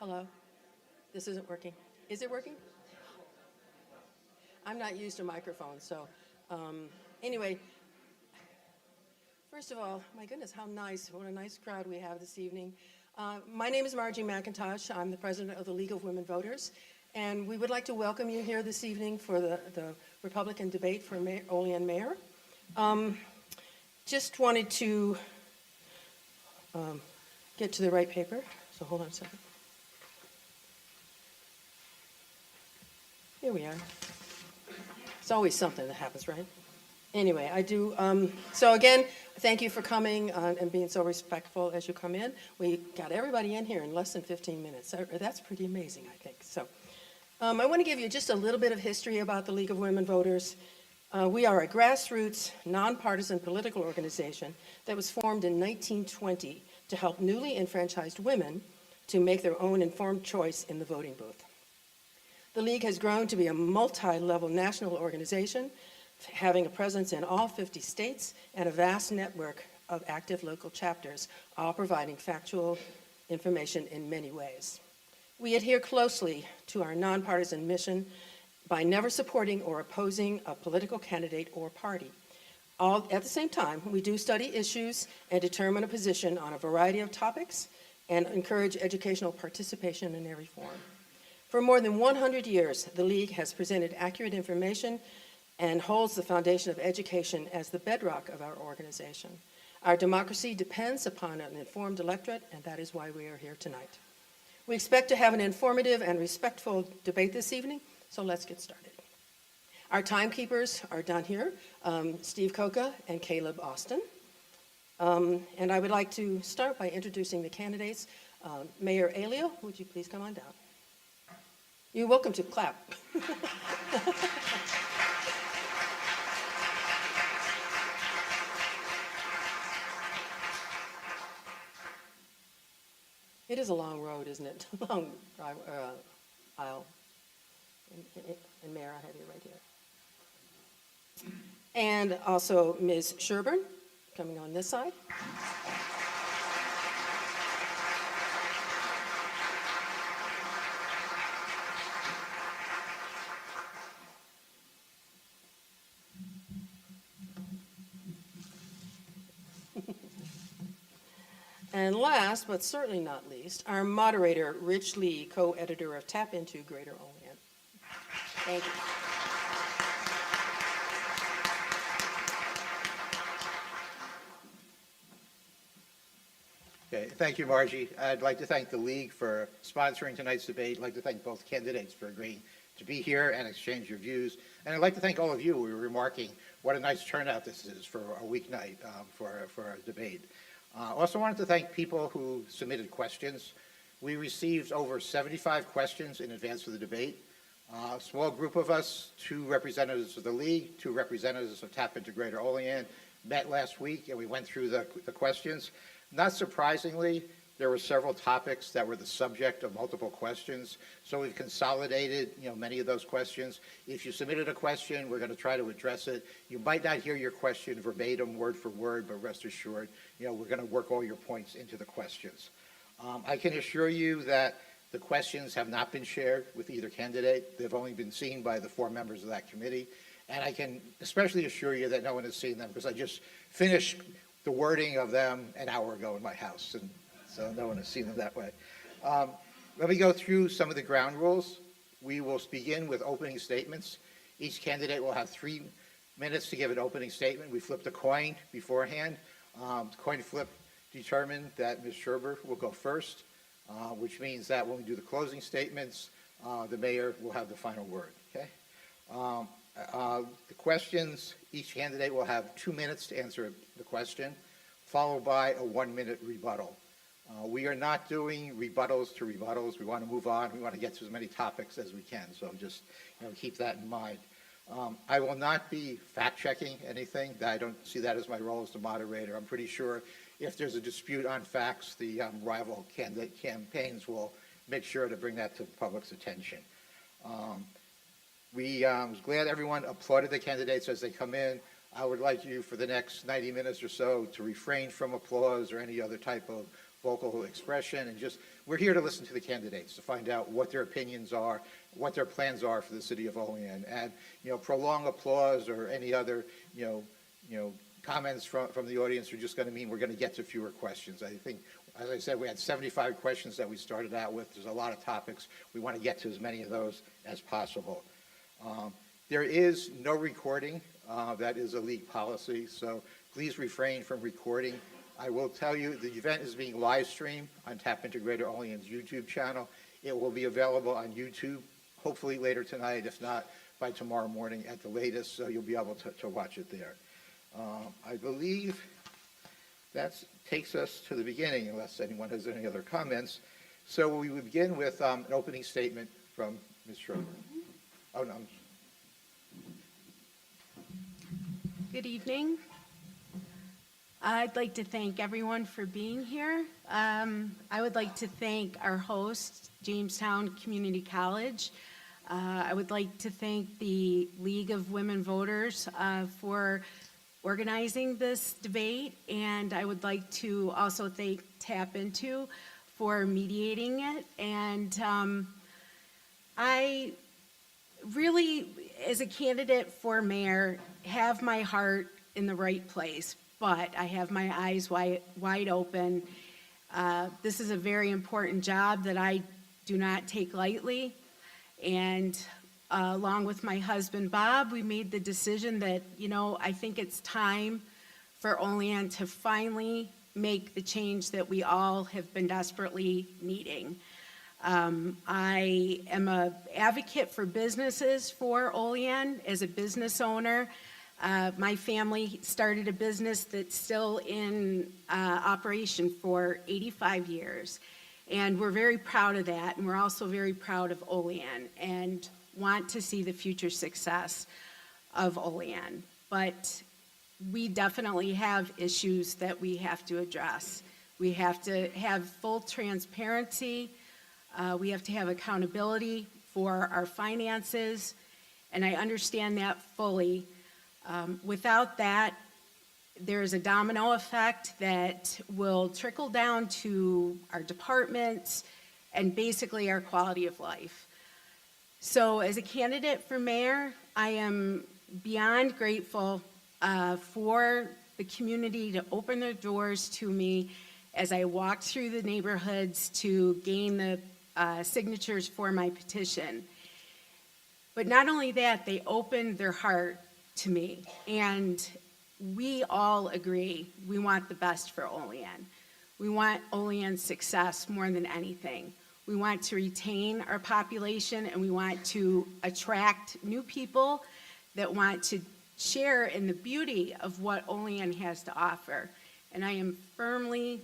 Hello? This isn't working. Is it working? I'm not used to microphones, so anyway, first of all, my goodness, how nice. What a nice crowd we have this evening. My name is Margie McIntosh. I'm the president of the League of Women Voters, and we would like to welcome you here this evening for the Republican debate for Olean mayor. Just wanted to get to the right paper, so hold on a second. Here we are. It's always something that happens, right? Anyway, I do. So again, thank you for coming and being so respectful as you come in. We got everybody in here in less than 15 minutes. That's pretty amazing, I think. So I want to give you just a little bit of history about the League of Women Voters. We are a grassroots, nonpartisan political organization that was formed in 1920 to help newly enfranchised women to make their own informed choice in the voting booth. The League has grown to be a multi-level national organization, having a presence in all 50 states and a vast network of active local chapters, all providing factual information in many ways. We adhere closely to our nonpartisan mission by never supporting or opposing a political candidate or party. All at the same time, we do study issues and determine a position on a variety of topics and encourage educational participation in every form. For more than 100 years, the League has presented accurate information and holds the foundation of education as the bedrock of our organization. Our democracy depends upon an informed electorate, and that is why we are here tonight. We expect to have an informative and respectful debate this evening, so let's get started. Our timekeepers are down here, Steve Coca and Caleb Austin. And I would like to start by introducing the candidates. Mayor Aiello, would you please come on down? You're welcome to clap. It is a long road, isn't it? Long aisle. And Mayor, I have you right here. And also Ms. Sherburne, coming on this side. And last, but certainly not least, our moderator, Rich Lee, co-editor of Tap Into Greater Olean. Thank you. Okay, thank you, Margie. I'd like to thank the League for sponsoring tonight's debate. I'd like to thank both candidates for agreeing to be here and exchange your views. And I'd like to thank all of you who were remarking what a nice turnout this is for a weeknight for a debate. Also wanted to thank people who submitted questions. We received over 75 questions in advance of the debate. A small group of us, 2 representatives of the League, 2 representatives of Tap Into Greater Olean, met last week and we went through the questions. Not surprisingly, there were several topics that were the subject of multiple questions, so we've consolidated, many of those questions. If you submitted a question, we're going to try to address it. You might not hear your question verbatim, word for word, but rest assured, we're going to work all your points into the questions. I can assure you that the questions have not been shared with either candidate. They've only been seen by the 4 members of that committee, and I can especially assure you that no one has seen them because I just finished the wording of them an hour ago in my house, and so no one has seen them that way. Let me go through some of the ground rules. We will begin with opening statements. Each candidate will have 3 minutes to give an opening statement. We flipped a coin beforehand. The coin flip determined that Ms. Sherburne will go first, which means that when we do the closing statements, the mayor will have the final word. Okay. The questions, each candidate will have 2 minutes to answer the question, followed by a 1-minute rebuttal. We are not doing rebuttals to rebuttals. We want to move on. We want to get to as many topics as we can, so just keep that in mind. I will not be fact-checking anything. I don't see that as my role as the moderator. I'm pretty sure if there's a dispute on facts, the rival candidate campaigns will make sure to bring that to the public's attention. I was glad everyone applauded the candidates as they come in. I would like you for the next 90 minutes or so to refrain from applause or any other type of vocal expression and just we're here to listen to the candidates, to find out what their opinions are, what their plans are for the city of Olean. And, prolonged applause or any other, comments from the audience are just going to mean we're going to get to fewer questions. I think, as I said, we had 75 questions that we started out with. There's a lot of topics. We want to get to as many of those as possible. There is no recording. That is a league policy, so please refrain from recording. I will tell you the event is being live streamed on Tap Integrator Olean's YouTube channel. It will be available on YouTube, hopefully later tonight, if not by tomorrow morning at the latest, so you'll be able to watch it there. I believe that takes us to the beginning, unless anyone has any other comments. So we would begin with an opening statement from Ms. Sherburne. Oh, no. Good evening. I'd like to thank everyone for being here. I would like to thank our host, Jamestown Community College. I would like to thank the League of Women Voters for organizing this debate, and I would like to also thank Tap Into for mediating it. And I really, as a candidate for mayor, have my heart in the right place, but I have my eyes wide open. This is a very important job that I do not take lightly, and along with my husband, Bob, we made the decision that, I think it's time for Olean to finally make the change that we all have been desperately needing. I am an advocate for businesses for Olean as a business owner. My family started a business that's still in operation for 85 years. And we're very proud of that. And we're also very proud of Olean and want to see the future success of Olean. But we definitely have issues that we have to address. We have to have full transparency. We have to have accountability for our finances. And I understand that fully. Without that, there's a domino effect that will trickle down to our departments and basically our quality of life. So as a candidate for mayor, I am beyond grateful for the community to open their doors to me as I walked through the neighborhoods to gain the signatures for my petition. But not only that, they opened their heart to me, and we all agree we want the best for Olean. We want Olean's success more than anything. We want to retain our population, and we want to attract new people that want to share in the beauty of what Olean has to offer. And I am firmly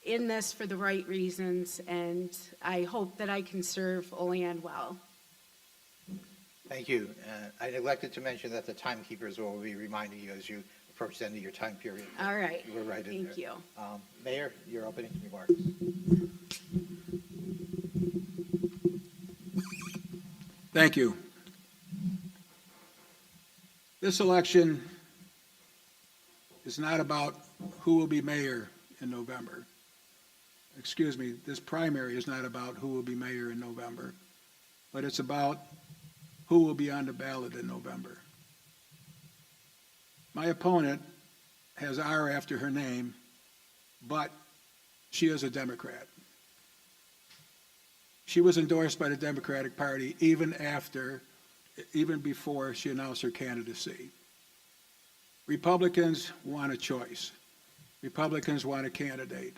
in this for the right reasons, and I hope that I can serve Olean well. Thank you. I neglected to mention that the timekeepers will be reminding you as you approach the end of your time period. All right. You were right in there. Thank you. Mayor, your opening remarks. Thank you. This election is not about who will be mayor in November. Excuse me, this primary is not about who will be mayor in November, but it's about who will be on the ballot in November. My opponent has R after her name, but she is a Democrat. She was endorsed by the Democratic Party even before she announced her candidacy. Republicans want a choice. Republicans want a candidate.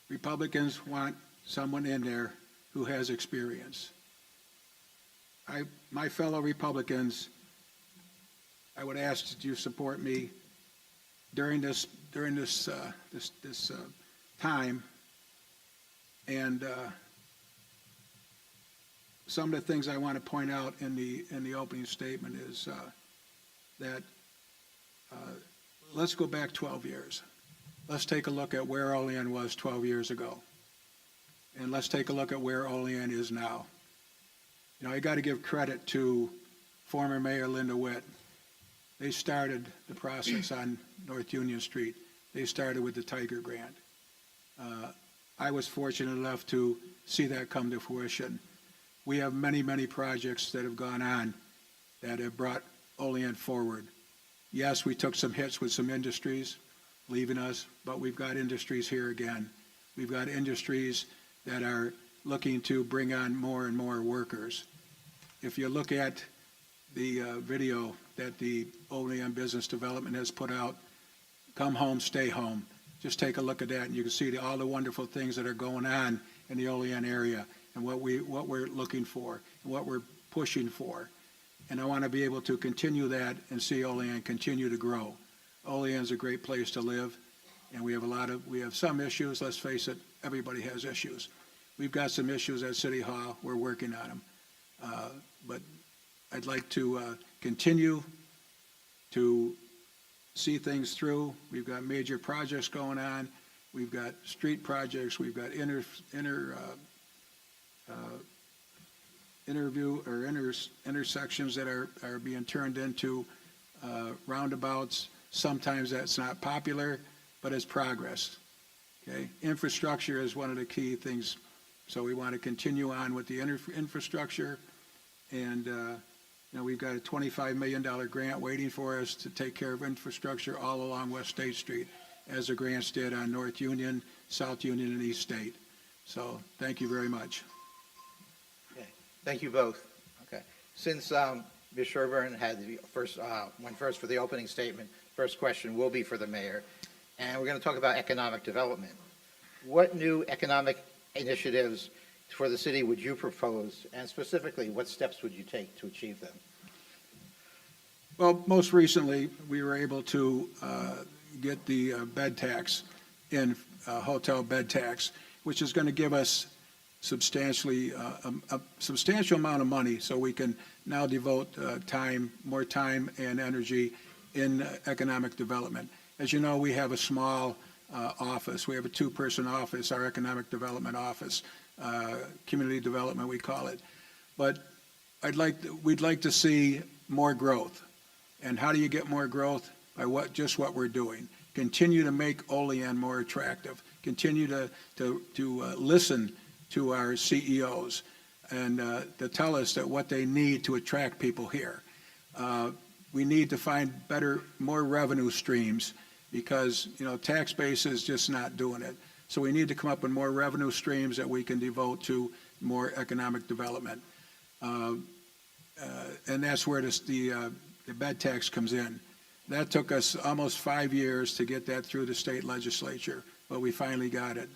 Republicans want someone in there who has experience. My fellow Republicans, I would ask that you support me during this time. And some of the things I want to point out in the opening statement is that let's go back 12 years. Let's take a look at where Olean was 12 years ago. And let's take a look at where Olean is now. I got to give credit to former Mayor Linda Witt. They started the process on North Union Street. They started with the Tiger Grant. I was fortunate enough to see that come to fruition. We have many, many projects that have gone on that have brought Olean forward. Yes, we took some hits with some industries leaving us, but we've got industries here again. We've got industries that are looking to bring on more and more workers. If you look at the video that the Olean Business Development has put out, Come Home, Stay Home, just take a look at that and you can see all the wonderful things that are going on in the Olean area and what we're looking for and what we're pushing for. And I want to be able to continue that and see Olean continue to grow. Olean's a great place to live, and we have some issues. Let's face it, everybody has issues. We've got some issues at City Hall. We're working on them. But I'd like to continue to see things through. We've got major projects going on. We've got street projects. We've got intersections that are being turned into roundabouts. Sometimes that's not popular, but it's progress. Okay, infrastructure is one of the key things. So we want to continue on with the infrastructure, and we've got a $25 million grant waiting for us to take care of infrastructure all along West State Street, as the grants did on North Union, South Union, and East State. So thank you very much. Okay, thank you both. Okay, since Ms. Sherburne had the went first for the opening statement, first question will be for the mayor, and we're going to talk about economic development. What new economic initiatives for the city would you propose, and specifically, what steps would you take to achieve them? Well, most recently, we were able to get the bed tax in, hotel bed tax, which is going to give us substantially a substantial amount of money, so we can now devote more time and energy in economic development. As you know, we have a small office. We have a two-person office, our economic development office, community development we call it. But we'd like to see more growth. And how do you get more growth? By just what we're doing. Continue to make Olean more attractive. Continue to listen to our CEOs and to tell us that what they need to attract people here. We need to find more revenue streams, because tax base is just not doing it. So we need to come up with more revenue streams that we can devote to more economic development, and that's where the bed tax comes in. That took us almost 5 years to get that through the state legislature, but we finally got it,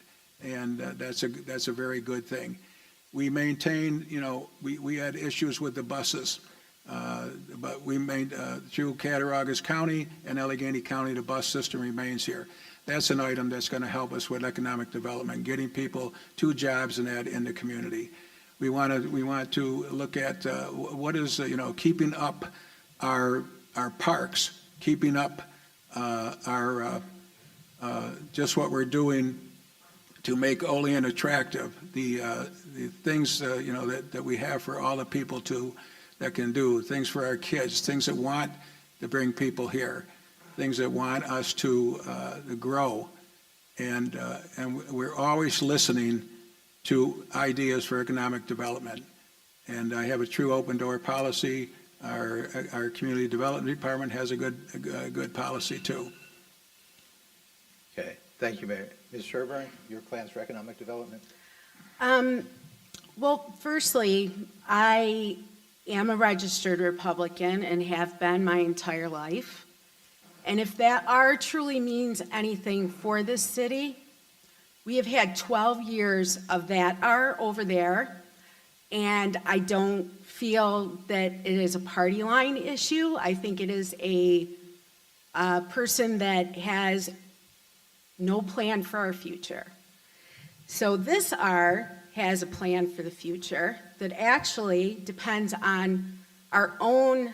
and that's a very good thing. We maintain, we had issues with the buses. But we made through Cattaraugus County and Allegany County, the bus system remains here. That's an item that's going to help us with economic development, getting people to jobs and that in the community. We want to look at what is keeping up our parks, keeping up our just what we're doing to make Olean attractive. The things that we have for all the people that can do, things for our kids, things that want to bring people here, things that want us to grow. And we're always listening to ideas for economic development. And I have a true open door policy. Our community development department has a good policy too. Okay, thank you, Mayor. Ms. Sherburne, your plans for economic development? Well, firstly, I am a registered Republican and have been my entire life. And if that R truly means anything for this city, we have had 12 years of that R over there, and I don't feel that it is a party line issue. I think it is a person that has no plan for our future. So this R has a plan for the future that actually depends on our own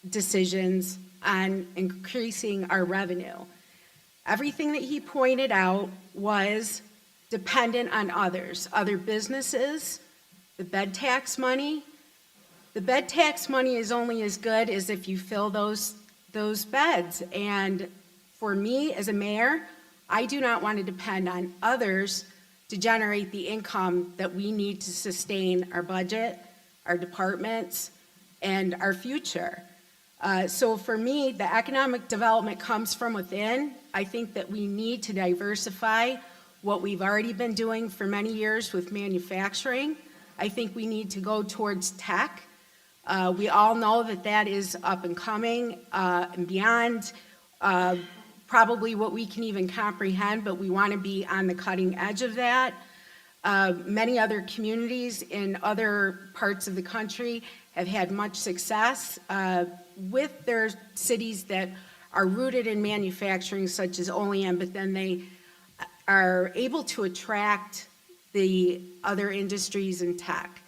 decisions on increasing our revenue. Everything that he pointed out was dependent on others, other businesses, the bed tax money. The bed tax money is only as good as if you fill those beds. And for me as a mayor, I do not want to depend on others to generate the income that we need to sustain our budget, our departments, and our future. So for me, the economic development comes from within. I think that we need to diversify what we've already been doing for many years with manufacturing. I think we need to go towards tech. We all know that that is up and coming and beyond probably what we can even comprehend, but we want to be on the cutting edge of that. Many other communities in other parts of the country have had much success with their cities that are rooted in manufacturing, such as Olean, but then they are able to attract the other industries and tech.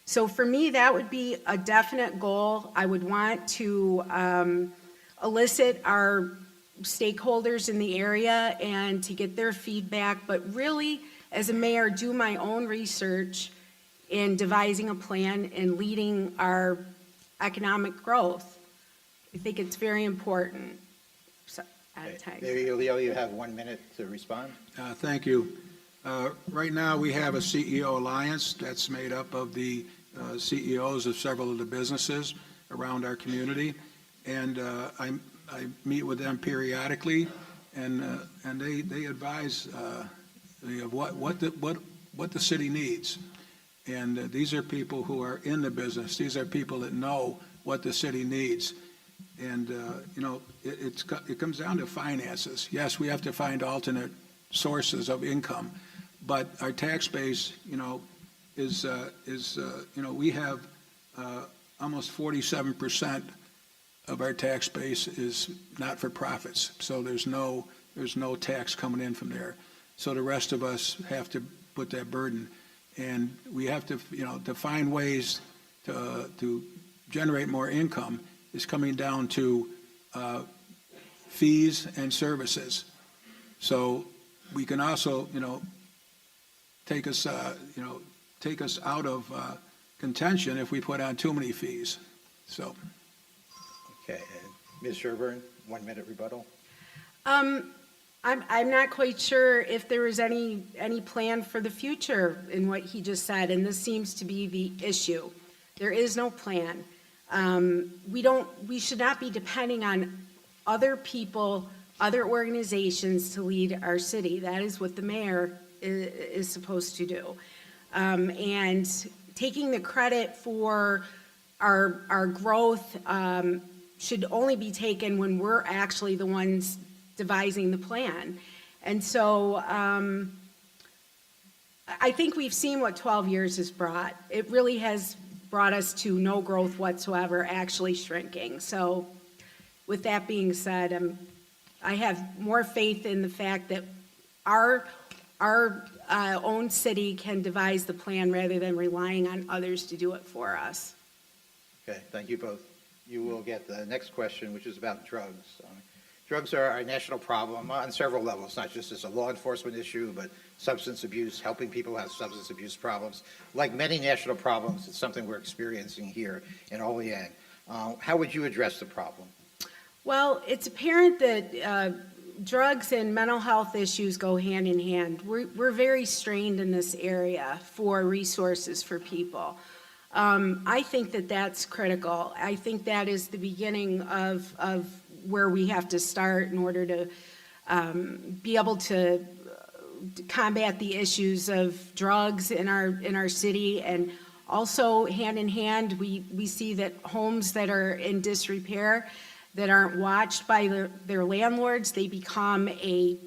So for me, that would be a definite goal. I would want to elicit our stakeholders in the area and to get their feedback, but really, as a mayor, do my own research in devising a plan and leading our economic growth. I think it's very important. So, out of time. Mayor Aiello, you have 1 minute to respond. Thank you. Right now, we have a CEO alliance that's made up of the CEOs of several of the businesses around our community, and I meet with them periodically, and they advise of what the city needs. And these are people who are in the business. These are people that know what the city needs. And it comes down to finances. Yes, we have to find alternate sources of income, but our tax base, is we have almost 47% of our tax base is not for profits. So there's no tax coming in from there. So the rest of us have to put that burden, and we have to to find ways to generate more income is coming down to fees and services. So we can also take us out of contention if we put on too many fees. So. Okay, Ms. Sherburne, 1 minute rebuttal. I'm not quite sure if there is any plan for the future in what he just said, and this seems to be the issue. There is no plan. We should not be depending on other people, other organizations to lead our city. That is what the mayor is supposed to do. And taking the credit for our growth should only be taken when we're actually the ones devising the plan. And so I think we've seen what 12 years has brought. It really has brought us to no growth whatsoever, actually shrinking. So with that being said, I have more faith in the fact that our own city can devise the plan rather than relying on others to do it for us. Okay, thank you both. You will get the next question, which is about drugs. Drugs are a national problem on several levels, not just as a law enforcement issue, but substance abuse, helping people who have substance abuse problems. Like many national problems, it's something we're experiencing here in Olean. How would you address the problem? Well, it's apparent that drugs and mental health issues go hand in hand. We're very strained in this area for resources for people. I think that that's critical. I think that is the beginning of where we have to start in order to be able to combat the issues of drugs in our city. And also hand in hand, we see that homes that are in disrepair, that aren't watched by their landlords, they become a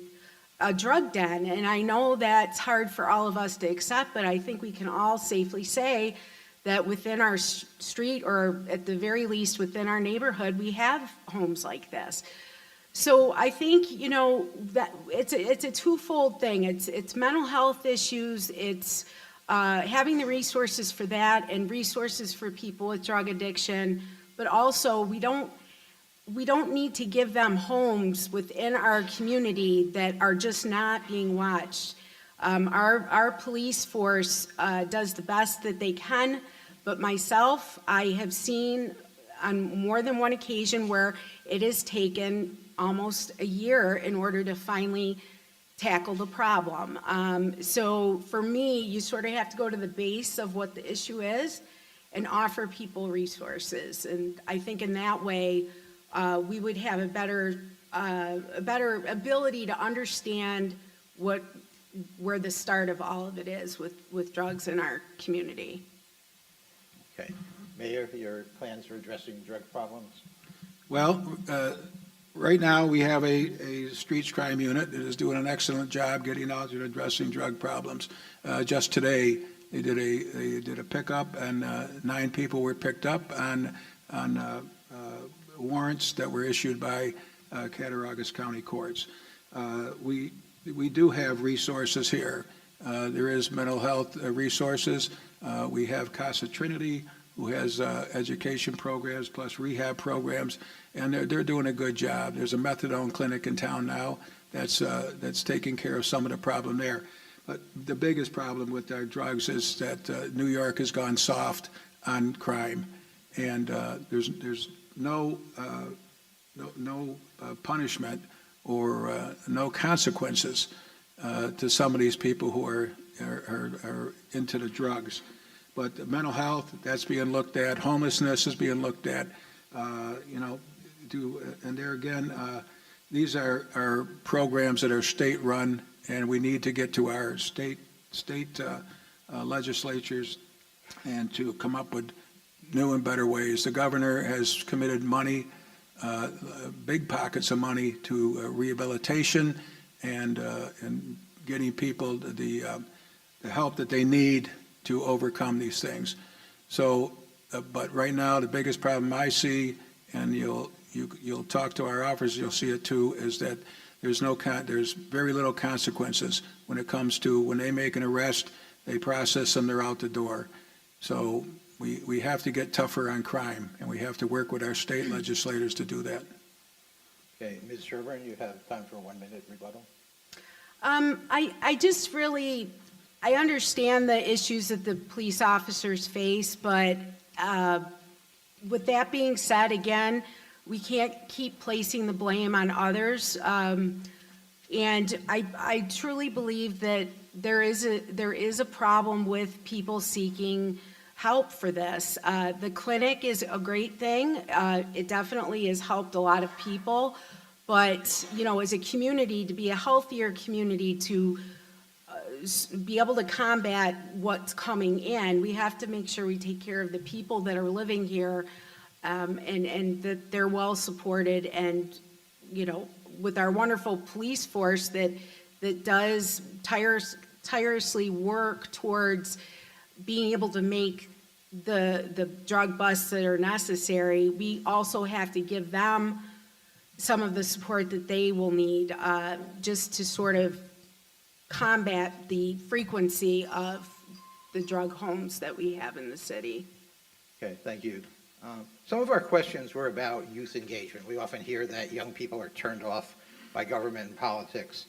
drug den. And I know that's hard for all of us to accept, but I think we can all safely say that within our street, or at the very least within our neighborhood, we have homes like this. So I think, that it's a twofold thing. It's mental health issues, it's having the resources for that and resources for people with drug addiction, but also we don't need to give them homes within our community that are just not being watched. Our police force does the best that they can, but myself, I have seen on more than one occasion where it has taken almost a year in order to finally tackle the problem. So for me, you sort of have to go to the base of what the issue is and offer people resources. And I think in that way, we would have a better ability to understand where the start of all of it is with drugs in our community. Okay. Mayor, your plans for addressing drug problems? Well, right now, we have a streets crime unit that is doing an excellent job getting out and addressing drug problems. Just today, they did a pickup, and 9 people were picked up on warrants that were issued by Cattaraugus County Courts. We do have resources here. There is mental health resources. We have Casa Trinity, who has education programs plus rehab programs, and they're doing a good job. There's a methadone clinic in town now that's taking care of some of the problem there. But the biggest problem with our drugs is that New York has gone soft on crime, and there's no punishment or no consequences to some of these people who are into the drugs. But the mental health, that's being looked at. Homelessness is being looked at. And there again, these are programs that are state-run, and we need to get to our state legislatures and to come up with new and better ways. The governor has committed money, big pockets of money, to rehabilitation and getting people the help that they need to overcome these things. So, but right now, the biggest problem I see, and you'll talk to our officers, you'll see it too, is that there's very little consequences when it comes to when they make an arrest, they process them, they're out the door. So we have to get tougher on crime, and we have to work with our state legislators to do that. Okay, Ms. Sherburne, you have time for a 1-minute rebuttal. I understand the issues that the police officers face, but with that being said, again, we can't keep placing the blame on others. And I truly believe that there is a problem with people seeking help for this. The clinic is a great thing. It definitely has helped a lot of people. But, as a community, to be a healthier community, to be able to combat what's coming in, we have to make sure we take care of the people that are living here, and that they're well supported, and with our wonderful police force that does tirelessly work towards being able to make the drug busts that are necessary. We also have to give them some of the support that they will need, just to sort of combat the frequency of the drug homes that we have in the city. Okay, thank you. Some of our questions were about youth engagement. We often hear that young people are turned off by government and politics.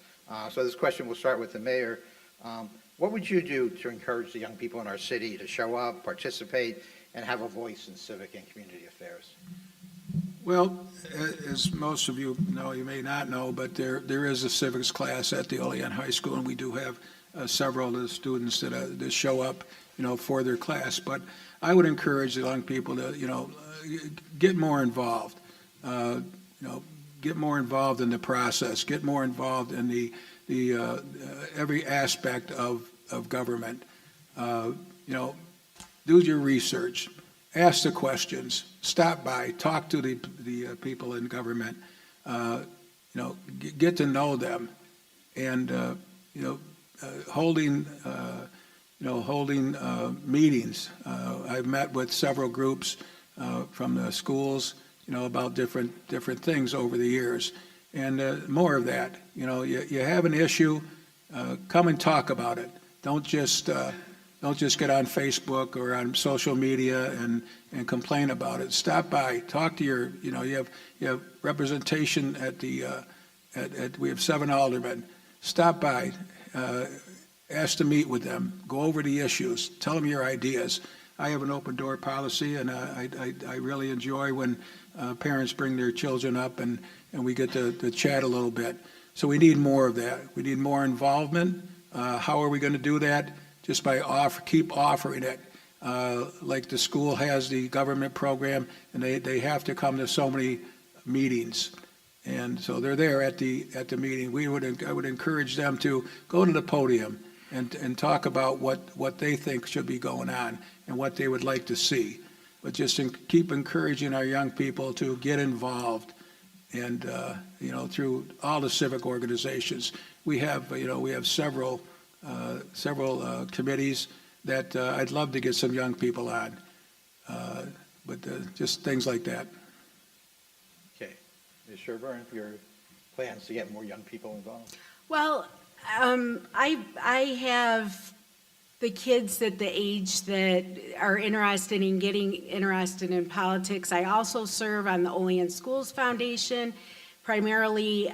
So this question will start with the mayor. What would you do to encourage the young people in our city to show up, participate, and have a voice in civic and community affairs? Well, as most of you know, you may not know, but there is a civics class at the Olean High School, and we do have several of the students that show up, for their class. But I would encourage the young people to, get more involved. Get more involved in the process. Get more involved in the every aspect of government. Do your research. Ask the questions, stop by, talk to the people in government, get to know them, and holding meetings. I've met with several groups from the schools, about different things over the years, and more of that. You have an issue, come and talk about it. Don't just get on Facebook or on social media and complain about it. Stop by, talk to you have representation we have 7 aldermen. Stop by, ask to meet with them, go over the issues, tell them your ideas. I have an open door policy, and I really enjoy when parents bring their children up and we get to chat a little bit. So we need more of that. We need more involvement. How are we going to do that? Just by keep offering it. Like the school has the government program, and they have to come to so many meetings. And so they're there at the meeting. I would encourage them to go to the podium and talk about what they think should be going on and what they would like to see. But just keep encouraging our young people to get involved and, through all the civic organizations. We have several committees that I'd love to get some young people on. But just things like that. Okay. Ms. Sherburne, your plans to get more young people involved? Well, I have the kids at the age that are interested in getting interested in politics. I also serve on the Olean Schools Foundation. Primarily,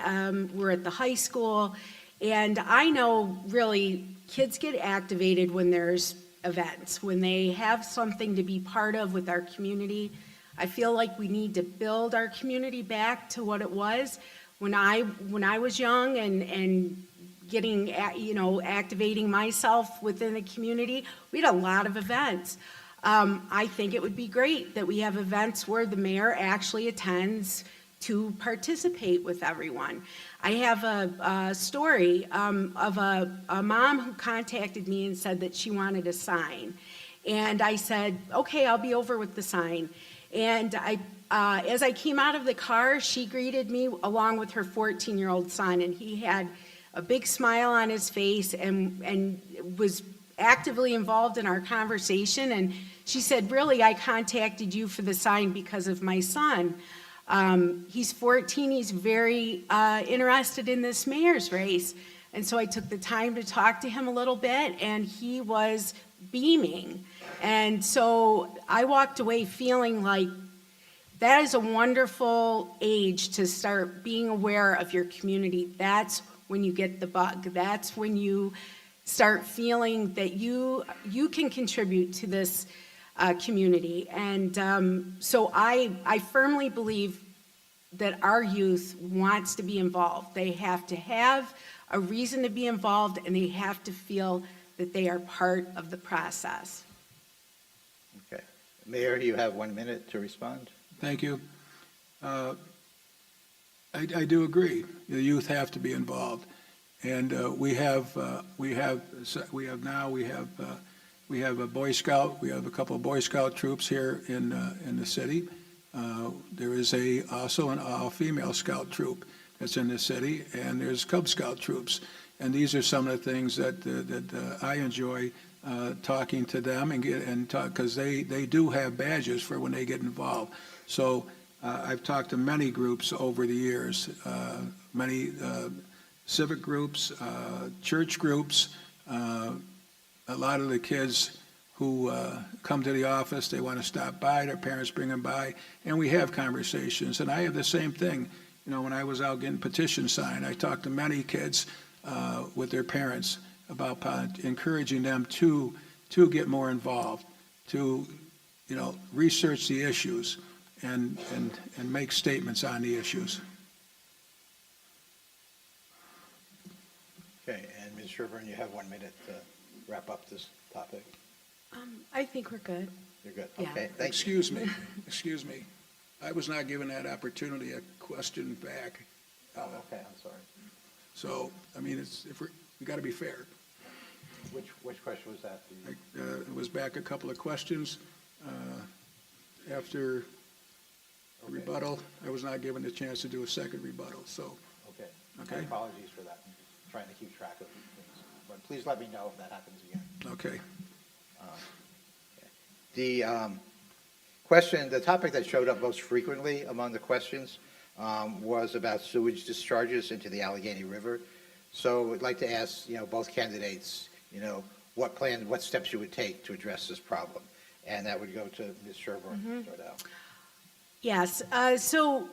we're at the high school. And I know really kids get activated when there's events, when they have something to be part of with our community. I feel like we need to build our community back to what it was when I was young and getting, activating myself within the community. We had a lot of events. I think it would be great that we have events where the mayor actually attends to participate with everyone. I have a story of a mom who contacted me and said that she wanted a sign. And I said, okay, I'll be over with the sign. And as I came out of the car, she greeted me along with her 14-year-old son, and he had a big smile on his face and was actively involved in our conversation. And she said, really, I contacted you for the sign because of my son. He's 14, he's very interested in this mayor's race. And so I took the time to talk to him a little bit, and he was beaming. And so I walked away feeling like that is a wonderful age to start being aware of your community. That's when you get the bug. That's when you start feeling that you can contribute to this community. And so I firmly believe that our youth wants to be involved. They have to have a reason to be involved, and they have to feel that they are part of the process. Okay. Mayor, you have 1 minute to respond. Thank you. I do agree. The youth have to be involved, and we have a Boy Scout. We have a couple of Boy Scout troops here in the city. There is also an all-female Scout troop that's in the city, and there's Cub Scout troops. And these are some of the things that I enjoy talking to them because they do have badges for when they get involved. So I've talked to many groups over the years, many civic groups, church groups, a lot of the kids who come to the office, they want to stop by, their parents bring them by, and we have conversations. And I have the same thing. When I was out getting petitions signed, I talked to many kids with their parents about encouraging them to get more involved, to research the issues and make statements on the issues. Okay, and Ms. Sherburne, you have 1 minute to wrap up this topic. I think we're good. You're good. Yeah. Okay, thank you. Excuse me. I was not given that opportunity, a question back. Oh, okay, I'm sorry. So, we got to be fair. Which question was that? It was back a couple of questions. After rebuttal, I was not given the chance to do a second rebuttal, so. Okay. Okay. My apologies for that. I'm trying to keep track of these things. But please let me know if that happens again. Okay. The topic that showed up most frequently among the questions was about sewage discharges into the Allegany River. So I'd like to ask, both candidates, what steps you would take to address this problem. And that would go to Ms. Sherburne to start out. Yes, so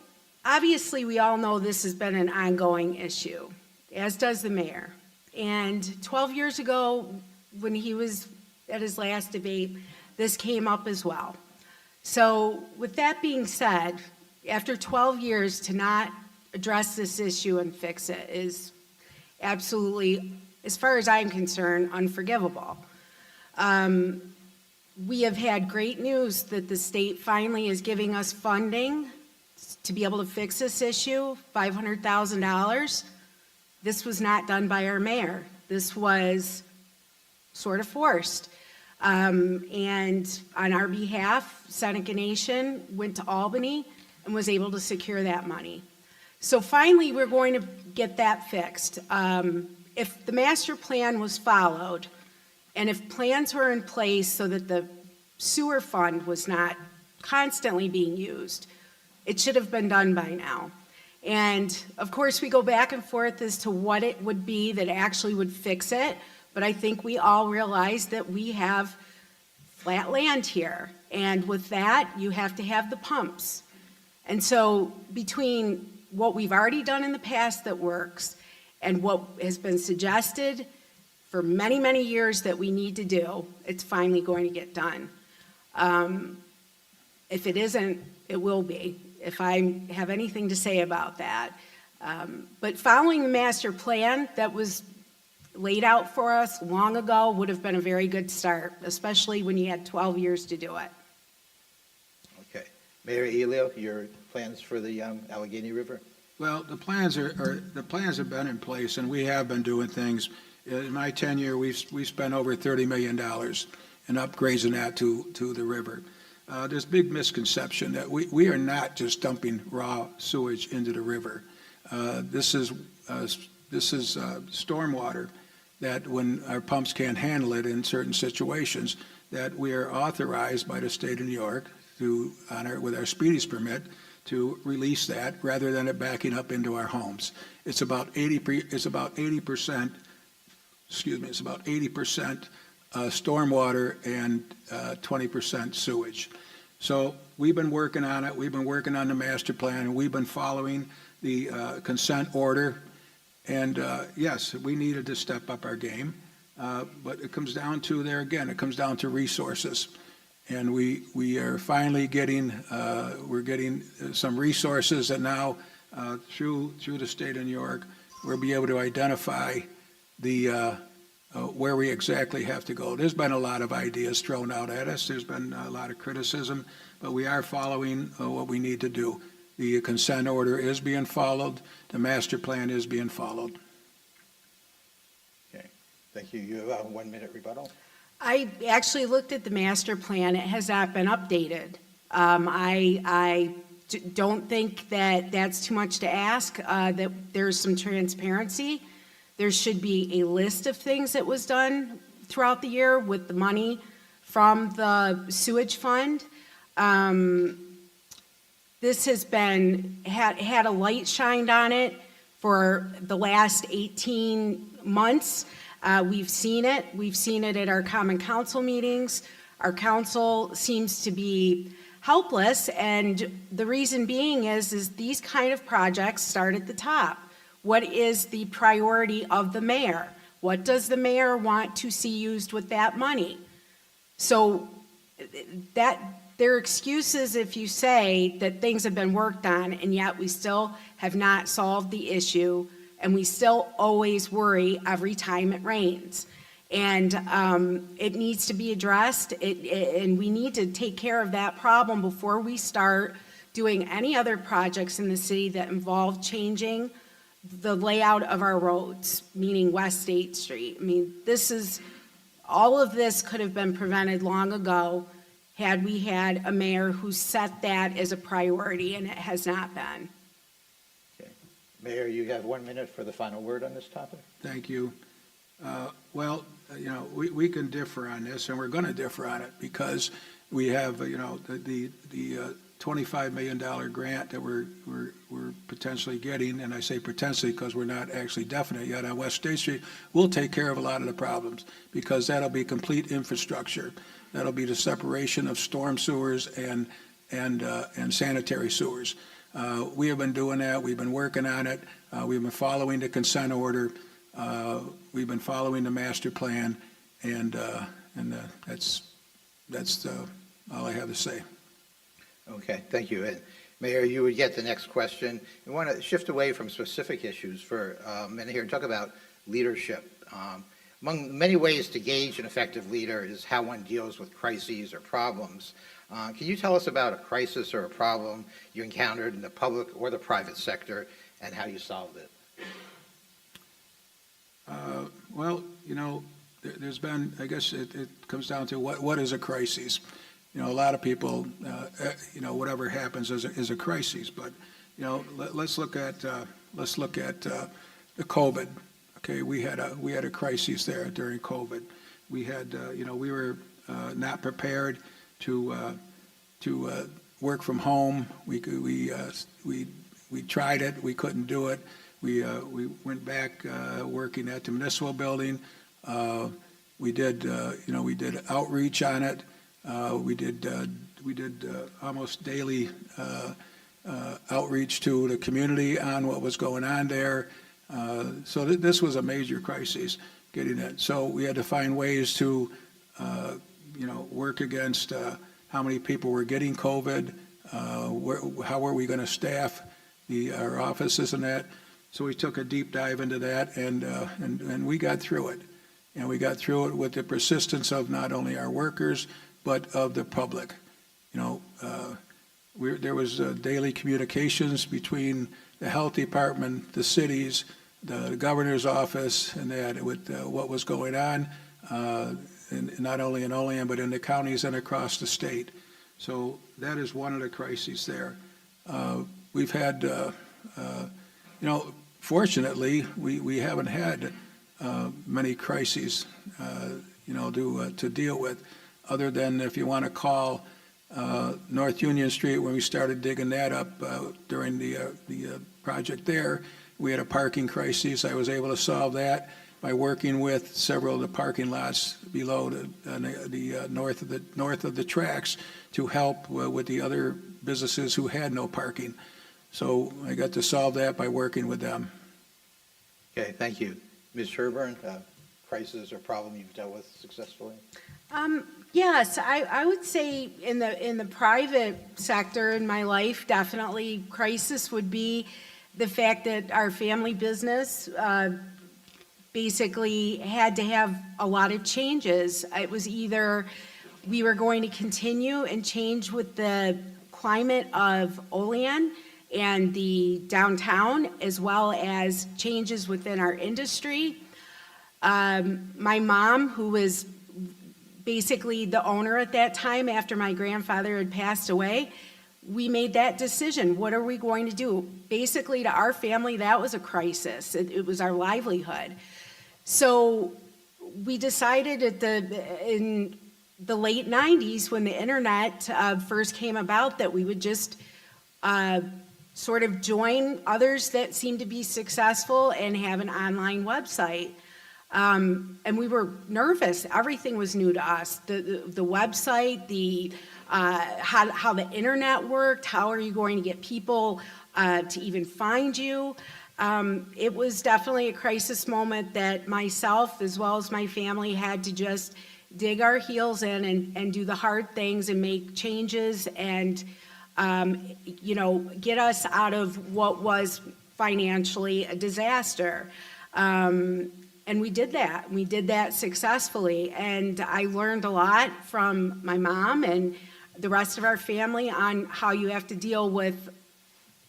obviously we all know this has been an ongoing issue, as does the mayor. And 12 years ago, when he was at his last debate, this came up as well. So with that being said, after 12 years to not address this issue and fix it is absolutely, as far as I'm concerned, unforgivable. We have had great news that the state finally is giving us funding to be able to fix this issue, $500,000. This was not done by our mayor. This was sort of forced. And on our behalf, Seneca Nation went to Albany and was able to secure that money. So finally, we're going to get that fixed. If the master plan was followed, and if plans were in place so that the sewer fund was not constantly being used, it should have been done by now. And of course, we go back and forth as to what it would be that actually would fix it, but I think we all realize that we have flat land here. And with that, you have to have the pumps. And so between what we've already done in the past that works and what has been suggested for many, many years that we need to do, it's finally going to get done. If it isn't, it will be, if I have anything to say about that. But following the master plan that was laid out for us long ago would have been a very good start, especially when you had 12 years to do it. Okay. Mayor Aiello, your plans for the Allegheny River? Well, the plans have been in place, and we have been doing things. In my tenure, we've spent over $30 million in upgrades in that to the river. There's big misconception that we are not just dumping raw sewage into the river. This is stormwater that when our pumps can't handle it in certain situations, that we are authorized by the state of New York with our speedies permit to release that rather than it backing up into our homes. It's about 80% stormwater and 20% sewage. So we've been working on it. We've been working on the master plan, and we've been following the consent order. And yes, we needed to step up our game, but it comes down to it comes down to resources. And we are finally getting some resources that now through the state of New York, we'll be able to identify where we exactly have to go. There's been a lot of ideas thrown out at us. There's been a lot of criticism, but we are following what we need to do. The consent order is being followed. The master plan is being followed. Okay. Thank you. You have 1 minute rebuttal. I actually looked at the master plan. It has not been updated. I don't think that that's too much to ask, that there's some transparency. There should be a list of things that was done throughout the year with the money from the sewage fund. This has had a light shined on it for the last 18 months. We've seen it. We've seen it at our common council meetings. Our council seems to be helpless, and the reason being is these kind of projects start at the top. What is the priority of the mayor? What does the mayor want to see used with that money? So that there are excuses if you say that things have been worked on, and yet we still have not solved the issue, and we still always worry every time it rains. And it needs to be addressed, and we need to take care of that problem before we start doing any other projects in the city that involve changing the layout of our roads, meaning West State Street. I mean, all of this could have been prevented long ago had we had a mayor who set that as a priority, and it has not been. Okay. Mayor, you have 1 minute for the final word on this topic. Thank you. Well, we can differ on this, and we're going to differ on it because we have, the $25 million grant that we're potentially getting, and I say potentially because we're not actually definite yet on West State Street, will take care of a lot of the problems because that'll be complete infrastructure. That'll be the separation of storm sewers and sanitary sewers. We have been doing that. We've been working on it. We've been following the consent order. We've been following the master plan, and that's all I have to say. Okay, thank you. And Mayor, you would get the next question. We want to shift away from specific issues for a minute here and talk about leadership. Among many ways to gauge an effective leader is how one deals with crises or problems. Can you tell us about a crisis or a problem you encountered in the public or the private sector and how you solved it? Well, there's been, I guess it comes down to what is a crisis? A lot of people, whatever happens is a crisis, but, let's look at the COVID. Okay, we had a crisis there during COVID. We had, we were not prepared to work from home. We tried it, we couldn't do it. We went back working at the municipal building. We did outreach on it. We did almost daily outreach to the community on what was going on there. So this was a major crisis, getting it. So we had to find ways to, work against how many people were getting COVID, how were we going to staff our offices and that. So we took a deep dive into that, and we got through it. And we got through it with the persistence of not only our workers, but of the public. There was daily communications between the health department, the cities, the governor's office, and that with what was going on, and not only in Olean, but in the counties and across the state. So that is one of the crises there. We've had, fortunately, we haven't had many crises, to deal with, other than if you want to call North Union Street, when we started digging that up during the project there, we had a parking crisis. I was able to solve that by working with several of the parking lots below the north of the tracks to help with the other businesses who had no parking. So I got to solve that by working with them. Okay, thank you. Ms. Sherburne, crisis or problem you've dealt with successfully? Yes, I would say in the private sector in my life, definitely crisis would be the fact that our family business basically had to have a lot of changes. It was either we were going to continue and change with the climate of Olean and the downtown, as well as changes within our industry. My mom, who was basically the owner at that time after my grandfather had passed away, we made that decision. What are we going to do? Basically, to our family, that was a crisis. It was our livelihood. So we decided in the late 90s, when the internet first came about, that we would just sort of join others that seemed to be successful and have an online website. And we were nervous. Everything was new to us. The website, how the internet worked, how are you going to get people to even find you? It was definitely a crisis moment that myself, as well as my family, had to just dig our heels in and do the hard things and make changes and, get us out of what was financially a disaster. And we did that. We did that successfully. And I learned a lot from my mom and the rest of our family on how you have to deal with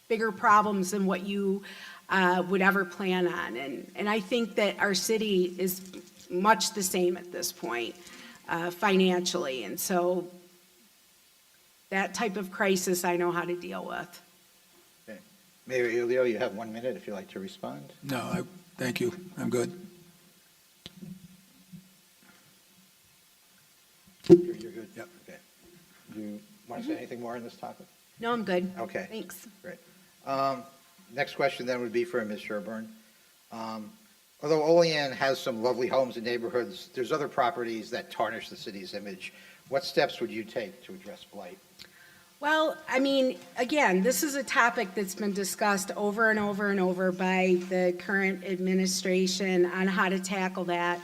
bigger problems than what you would ever plan on. And I think that our city is much the same at this point financially. And so that type of crisis I know how to deal with. Okay. Mayor Aiello, you have 1 minute if you'd like to respond. No, thank you. I'm good. You're good? Yep. Okay. Do you want to say anything more on this topic? No, I'm good. Okay. Thanks. Great. Next question then would be for Ms. Sherburne. Although Olean has some lovely homes and neighborhoods, there's other properties that tarnish the city's image. What steps would you take to address blight? Well, I mean, again, this is a topic that's been discussed over and over and over by the current administration on how to tackle that.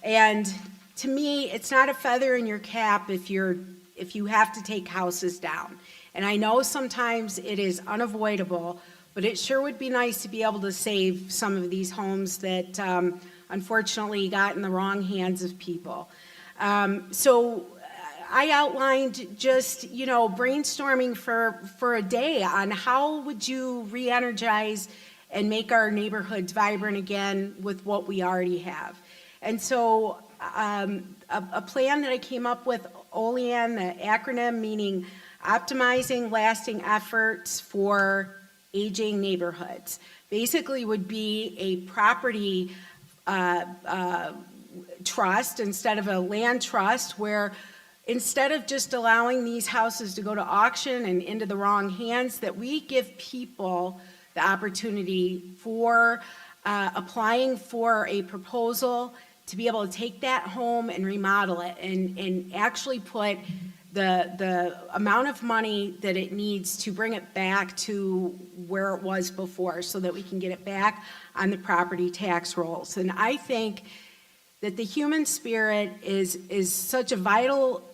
And to me, it's not a feather in your cap if you have to take houses down. And I know sometimes it is unavoidable, but it sure would be nice to be able to save some of these homes that unfortunately got in the wrong hands of people. So I outlined just, brainstorming for a day on how would you re-energize and make our neighborhoods vibrant again with what we already have. And so a plan that I came up with, Olean, the acronym meaning optimizing lasting efforts for aging neighborhoods, basically would be a property trust instead of a land trust, where instead of just allowing these houses to go to auction and into the wrong hands, that we give people the opportunity for applying for a proposal to be able to take that home and remodel it and actually put the amount of money that it needs to bring it back to where it was before, so that we can get it back on the property tax rolls. And I think that the human spirit is such a vital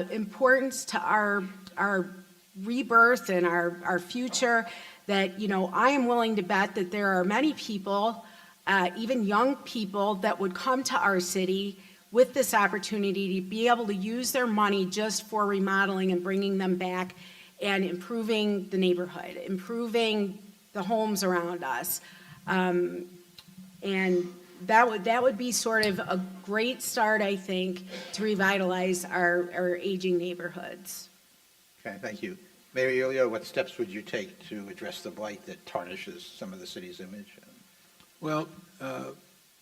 importance to our rebirth and our future, that, I am willing to bet that there are many people, even young people, that would come to our city with this opportunity to be able to use their money just for remodeling and bringing them back and improving the neighborhood, improving the homes around us. And that would be sort of a great start, I think, to revitalize our aging neighborhoods. Okay, thank you. Mayor Aiello, what steps would you take to address the blight that tarnishes some of the city's image? Well,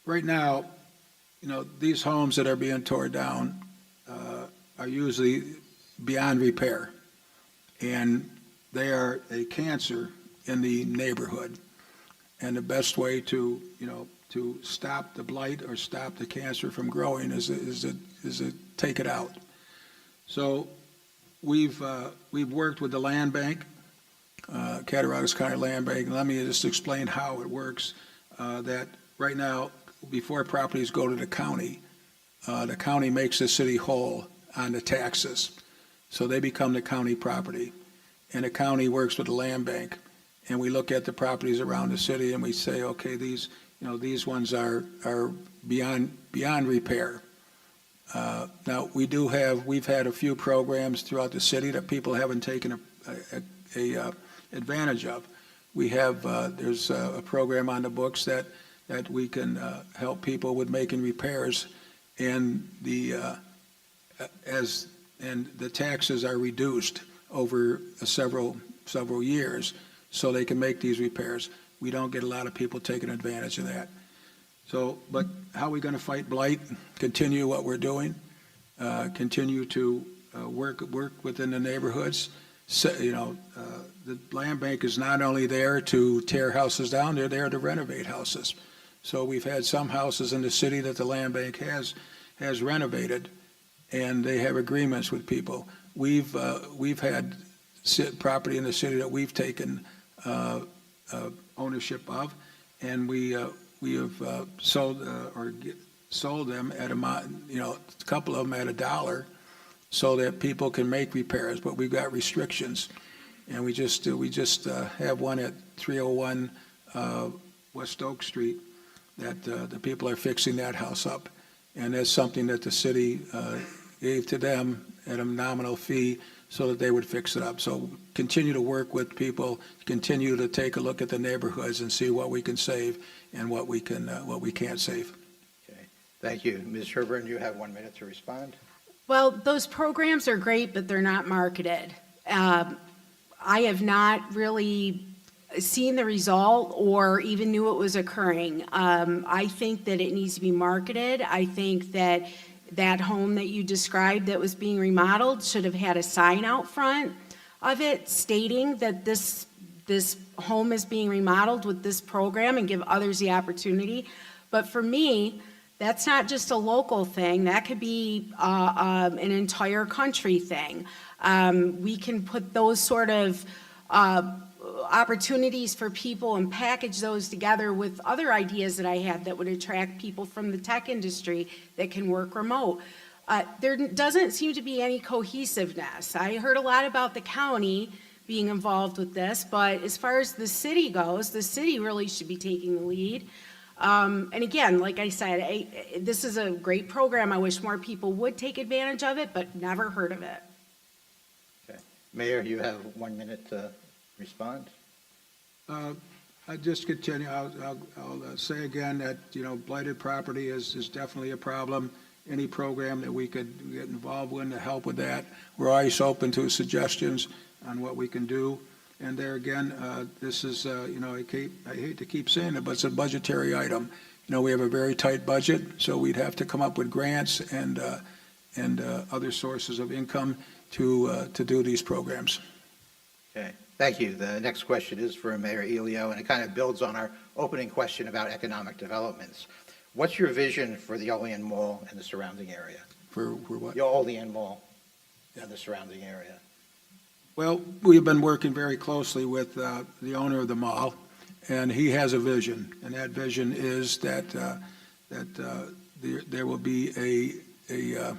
right now, these homes that are being torn down are usually beyond repair, and they are a cancer in the neighborhood. And the best way to stop the blight or stop the cancer from growing is to take it out. So we've worked with the land bank, Cattaraugus County Land Bank, and let me just explain how it works. That right now, before properties go to the county makes the city whole on the taxes. So they become the county property. And the county works with the land bank. And we look at the properties around the city and we say, okay, these ones are beyond repair. Now, we've had a few programs throughout the city that people haven't taken a advantage of. We have, there's a program on the books that we can help people with making repairs, and the taxes are reduced over several years, so they can make these repairs. We don't get a lot of people taking advantage of that. So, but how are we going to fight blight? Continue what we're doing. Continue to work within the neighborhoods. So, the land bank is not only there to tear houses down; they're there to renovate houses. So we've had some houses in the city that the land bank has renovated, and they have agreements with people. We've had property in the city that we've taken ownership of, and we have sold them at a couple of them at $1, so that people can make repairs. But we've got restrictions, and we just have one at 301 West Oak Street that the people are fixing that house up, and that's something that the city gave to them at a nominal fee so that they would fix it up. So continue to work with people, continue to take a look at the neighborhoods and see what we can save and what we can't save. Okay, thank you. Ms. Sherburne, you have 1 minute to respond. Well, those programs are great, but they're not marketed. I have not really seen the result or even knew it was occurring. I think that it needs to be marketed. I think that home that you described that was being remodeled should have had a sign out front of it stating that this home is being remodeled with this program, and give others the opportunity. But for me, that's not just a local thing. That could be an entire country thing. We can put those sort of opportunities for people and package those together with other ideas that I have that would attract people from the tech industry that can work remote. There doesn't seem to be any cohesiveness. I heard a lot about the county being involved with this, but as far as the city goes, the city really should be taking the lead. And again, like I said, this is a great program. I wish more people would take advantage of it, but never heard of it. Okay. Mayor, you have 1 minute to respond. I just continue, I'll say again that, blighted property is definitely a problem. Any program that we could get involved in to help with that, we're always open to suggestions on what we can do. And there again, this is, I hate to keep saying it, but it's a budgetary item. We have a very tight budget, so we'd have to come up with grants and other sources of income to do these programs. Okay, thank you. The next question is for Mayor Aiello, and it kind of builds on our opening question about economic developments. What's your vision for the Olean Mall and the surrounding area? For what? Your Olean Mall and the surrounding area. Well, we've been working very closely with the owner of the mall, and he has a vision, and that vision is that there will be a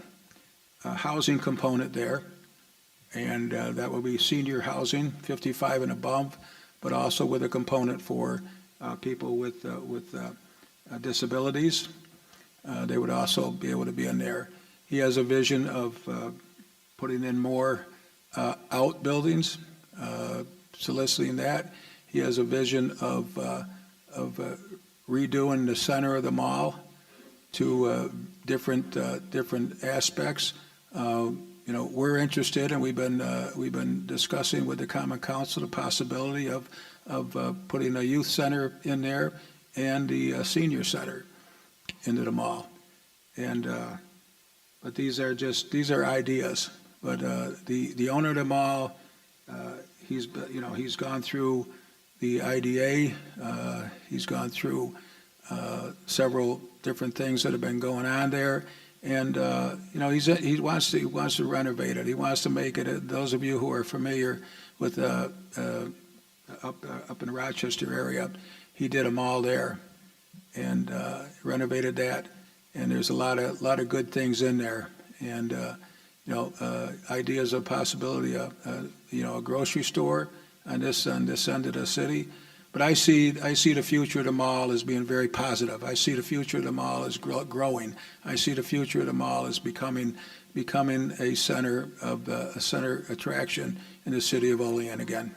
housing component there, and that will be senior housing, 55 and above, but also with a component for people with disabilities. They would also be able to be in there. He has a vision of putting in more outbuildings, soliciting that. He has a vision of redoing the center of the mall to different aspects. We're interested, and we've been discussing with the Common Council the possibility of putting a youth center in there and the senior center into the mall. And but these are ideas. But the owner of the mall, he's gone through the IDA. He's gone through several different things that have been going on there, and he wants to renovate it. He wants to make it. Those of you who are familiar with up in the Rochester area, he did a mall there, and renovated that. And there's a lot of good things in there, and ideas of possibility of a grocery store on this end of the city. But I see the future of the mall as being very positive. I see the future of the mall as growing. I see the future of the mall as becoming a center attraction in the city of Olean again.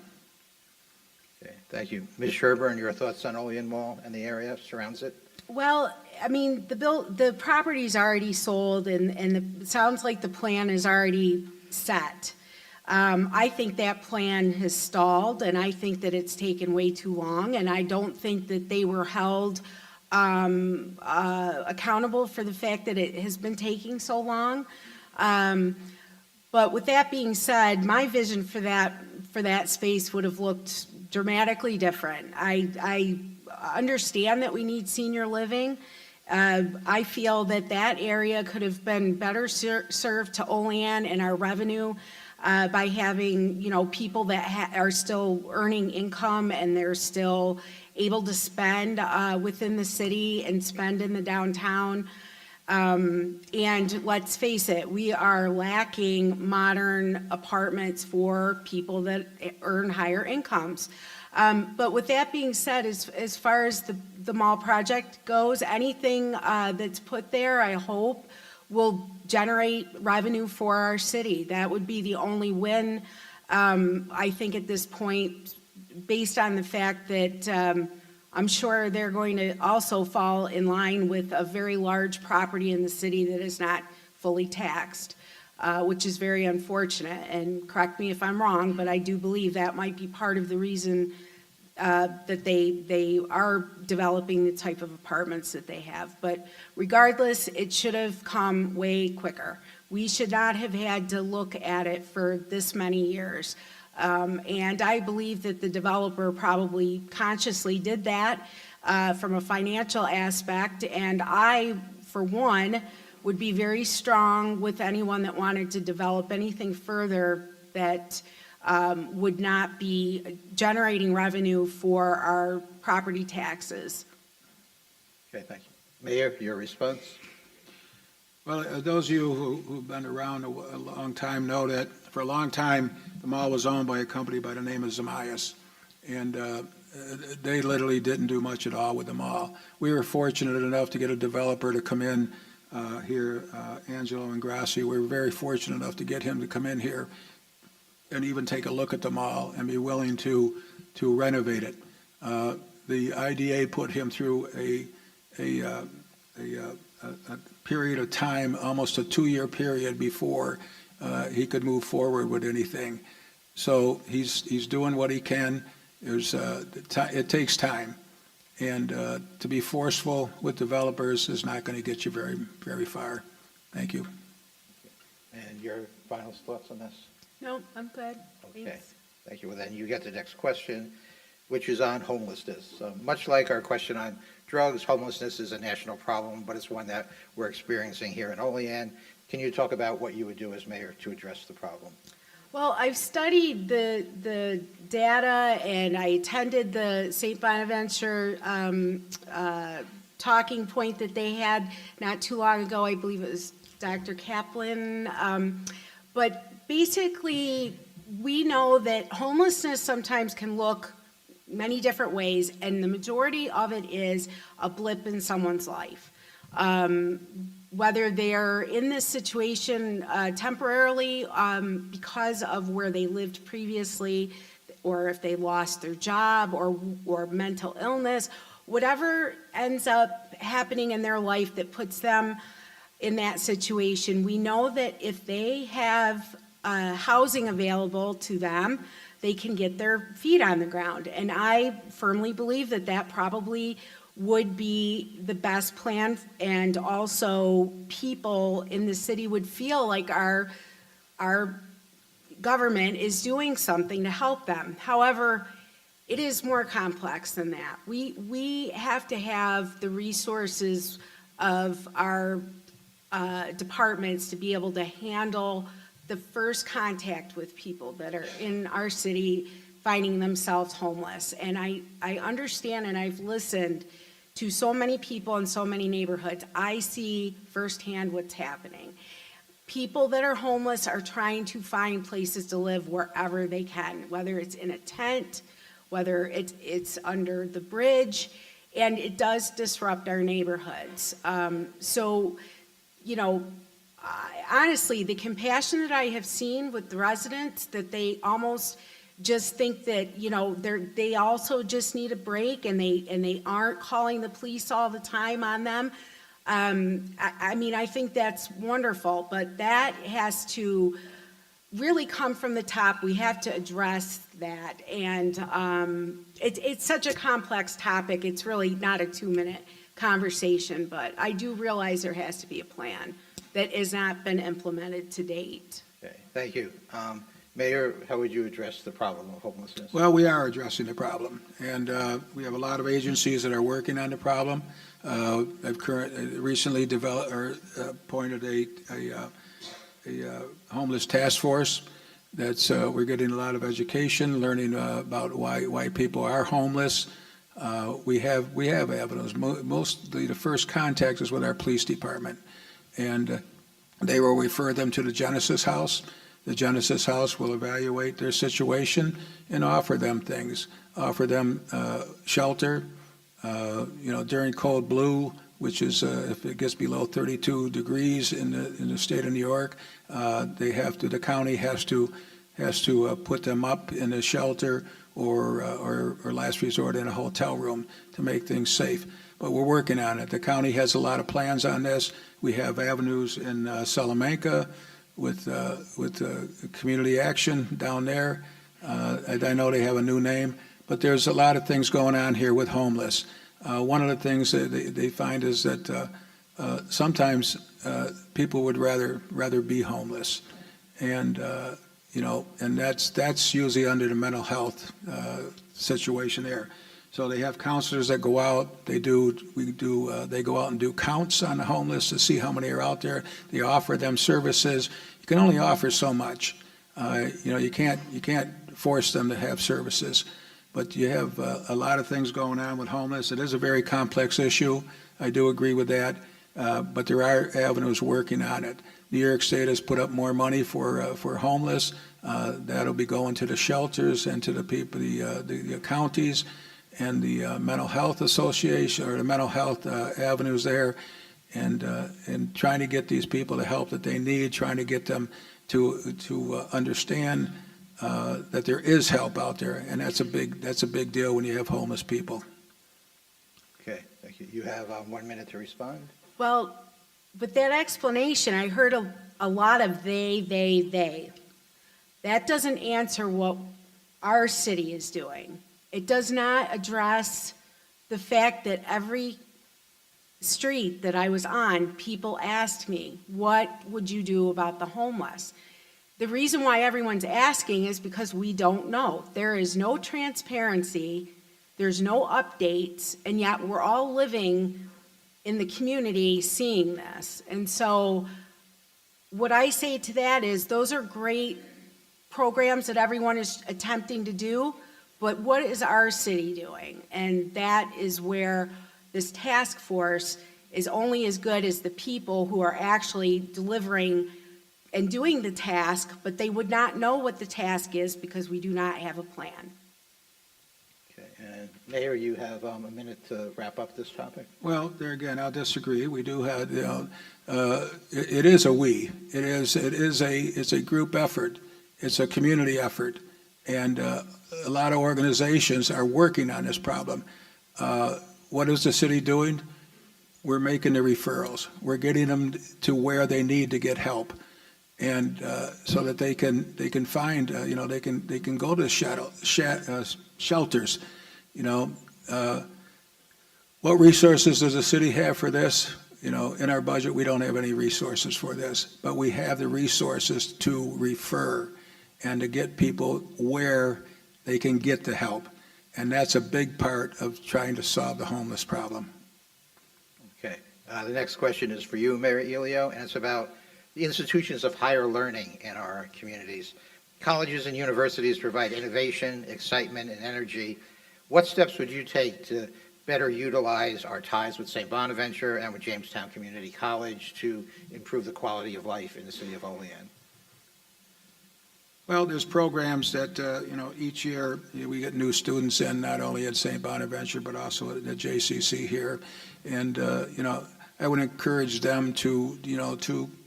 Okay, thank you. Ms. Sherburne, your thoughts on Olean Mall and the area surrounds it? Well, I mean, the property's already sold, and it sounds like the plan is already set. I think that plan has stalled, and I think that it's taken way too long, and I don't think that they were held accountable for the fact that it has been taking so long. But with that being said, my vision for that space would have looked dramatically different. I understand that we need senior living. I feel that area could have been better served to Olean and our revenue by having, people that are still earning income and they're still able to spend within the city and spend in the downtown. And let's face it, we are lacking modern apartments for people that earn higher incomes. But with that being said, as far as the mall project goes, anything that's put there, I hope, will generate revenue for our city. That would be the only win, I think, at this point, based on the fact that I'm sure they're going to also fall in line with a very large property in the city that is not fully taxed, which is very unfortunate. And correct me if I'm wrong, but I do believe that might be part of the reason that they are developing the type of apartments that they have. But regardless, it should have come way quicker. We should not have had to look at it for this many years. And I believe that the developer probably consciously did that from a financial aspect. And I, for one, would be very strong with anyone that wanted to develop anything further that would not be generating revenue for our property taxes. Okay, thank you. Mayor, your response? Well, those of you who've been around a long time know that for a long time, the mall was owned by a company by the name of Zamias, and they literally didn't do much at all with the mall. We were fortunate enough to get a developer to come in here, Angelo Ingrassi. We were very fortunate enough to get him to come in here and even take a look at the mall and be willing to renovate it. The IDA put him through a period of time, almost a 2-year period before he could move forward with anything. So he's doing what he can. It takes time, and to be forceful with developers is not going to get you very, very far. Thank you. And your final thoughts on this? No, I'm good. Okay, Thanks. thank you. Well, then you get the next question, which is on homelessness. Much like our question on drugs, homelessness is a national problem, but it's one that we're experiencing here in Olean. Can you talk about what you would do as mayor to address the problem? Well, I've studied the data, and I attended the St. Bonaventure talking point that they had not too long ago. I believe it was Dr. Kaplan. But basically, we know that homelessness sometimes can look many different ways, and the majority of it is a blip in someone's life. Whether they're in this situation temporarily because of where they lived previously, or if they lost their job, or mental illness, whatever ends up happening in their life that puts them in that situation, we know that if they have housing available to them, they can get their feet on the ground. And I firmly believe that that probably would be the best plan, and also people in the city would feel like our government is doing something to help them. However, it is more complex than that. We have to have the resources of our departments to be able to handle the first contact with people that are in our city finding themselves homeless. And I understand, and I've listened to so many people in so many neighborhoods. I see firsthand what's happening. People that are homeless are trying to find places to live wherever they can, whether it's in a tent, whether it's under the bridge, and it does disrupt our neighborhoods. So, you know, honestly, the compassion that I have seen with the residents, that they almost just think that, you know, they also just need a break, and they aren't calling the police all the time on them. I mean, I think that's wonderful, but that has to really come from the top. We have to address that, and it's such a complex topic. It's really not a 2-minute conversation, but I do realize there has to be a plan that has not been implemented to date. Okay, thank you. Mayor, how would you address the problem of homelessness? Well, we are addressing the problem, and we have a lot of agencies that are working on the problem. I've recently developed or appointed a homeless task force. That's we're getting a lot of education, learning about why people are homeless. We have evidence. Mostly, the first contact is with our police department, and they will refer them to the Genesis House. The Genesis House will evaluate their situation and offer them things, offer them shelter. During cold blue, which is if it gets below 32 degrees in the state of New York, the county has to put them up in a shelter or last resort in a hotel room to make things safe. But we're working on it. The county has a lot of plans on this. We have avenues in Salamanca with community action down there. I know they have a new name, but there's a lot of things going on here with homeless. One of the things that they find is that sometimes people would rather be homeless, and and that's usually under the mental health situation there. So they have counselors that go out. They go out and do counts on the homeless to see how many are out there. They offer them services. You can only offer so much. You can't force them to have services. But you have a lot of things going on with homeless. It is a very complex issue. I do agree with that. but there are avenues working on it. New York State has put up more money for homeless. That'll be going to the shelters and to the people, the counties and the mental health association, or the mental health avenues there, and trying to get these people the help that they need, trying to get them to understand that there is help out there, and that's a big deal when you have homeless people. Okay, thank you. You have 1 minute to respond. Well, with that explanation, I heard a lot of they. That doesn't answer what our city is doing. It does not address the fact that every street that I was on, people asked me, what would you do about the homeless? The reason why everyone's asking is because we don't know. There is no transparency, there's no updates, and yet we're all living in the community seeing this. And so what I say to that is those are great programs that everyone is attempting to do, but what is our city doing? And that is where this task force is only as good as the people who are actually delivering and doing the task, but they would not know what the task is because we do not have a plan. Okay, and Mayor, you have a minute to wrap up this topic. Well, there again, I'll disagree. We do have, it is a we. It's a group effort. It's a community effort, and a lot of organizations are working on this problem. What is the city doing? We're making the referrals. We're getting them to where they need to get help, and so that they can find, they can go to shelters. What resources does the city have for this? In our budget, we don't have any resources for this, but we have the resources to refer and to get people where they can get the help. And that's a big part of trying to solve the homeless problem. Okay, the next question is for you, Mayor Aiello, and it's about the institutions of higher learning in our communities. Colleges and universities provide innovation, excitement, and energy. What steps would you take to better utilize our ties with St. Bonaventure and with Jamestown Community College to improve the quality of life in the city of Olean? Well, there's programs that, each year we get new students in, not only at St. Bonaventure, but also at the JCC here. And, I would encourage them to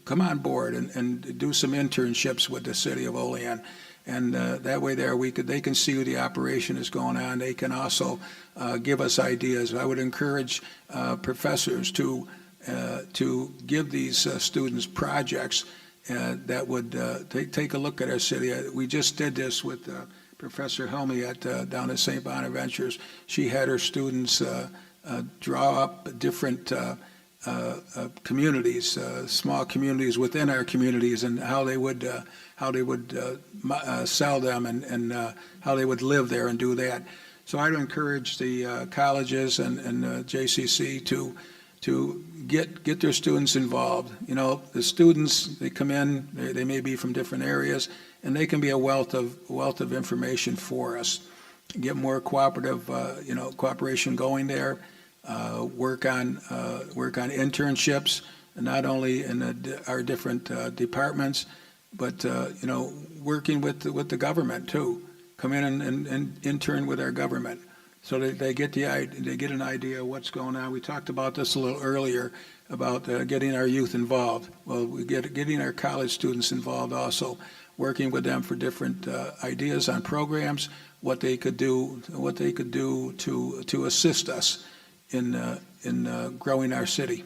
come on board and do some internships with the city of Olean. And that way they can see the operation is going on. They can also give us ideas. I would encourage professors to give these students projects that would take a look at our city. We just did this with Professor Helmy down at St. Bonaventure's. She had her students draw up different communities, small communities within our communities, and how they would sell them and how they would live there and do that. So I'd encourage the colleges and JCC to get their students involved. The students, they come in, they may be from different areas, and they can be a wealth of information for us. Get more cooperative, cooperation going there. Work on internships, not only in our different departments, but working with the government too. Come in and intern with our government, so that they get an idea of what's going on. We talked about this a little earlier about getting our youth involved. Well, getting our college students involved also, working with them for different ideas on programs, what they could do to assist us in growing our city.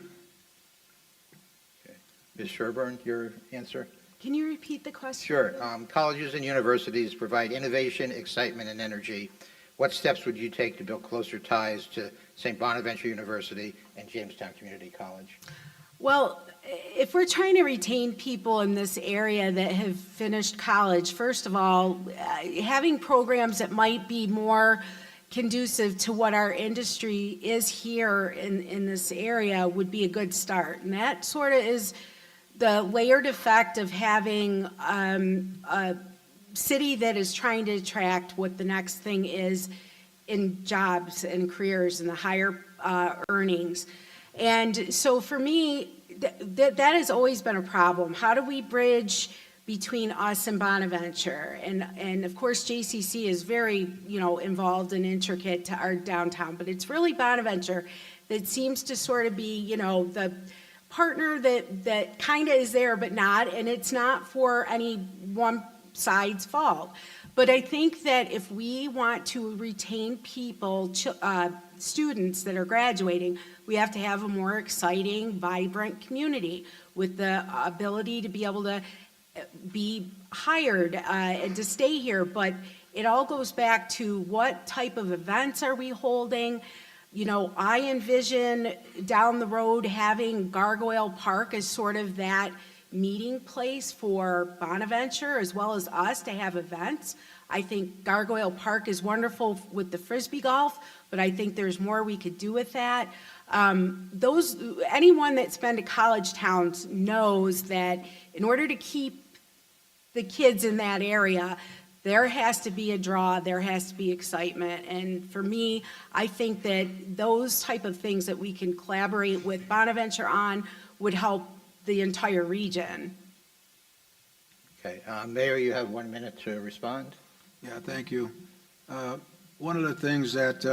Okay. Ms. Sherburne, your answer? Can you repeat the question? Sure. Colleges and universities provide innovation, excitement, and energy. What steps would you take to build closer ties to St. Bonaventure University and Jamestown Community College? Well, if we're trying to retain people in this area that have finished college, first of all, having programs that might be more conducive to what our industry is here in this area would be a good start. And that sort of is the layered effect of having a city that is trying to attract what the next thing is in jobs and careers and the higher earnings. And so for me, that has always been a problem. How do we bridge between us and Bonaventure? And of course, JCC is very, involved and intricate to our downtown, but it's really Bonaventure that seems to sort of be, the partner that kind of is there but not, and it's not for any one side's fault. But I think that if we want to retain people, students that are graduating, we have to have a more exciting, vibrant community with the ability to be able to be hired and to stay here. But it all goes back to what type of events are we holding? I envision down the road having Gargoyle Park as sort of that meeting place for Bonaventure as well as us to have events. I think Gargoyle Park is wonderful with the Frisbee golf, but I think there's more we could do with that. Anyone that's been to college towns knows that in order to keep the kids in that area, there has to be a draw, there has to be excitement. And for me, I think that those type of things that we can collaborate with Bonaventure on would help the entire region. Okay, Mayor, you have 1 minute to respond. Yeah, thank you. One of the things that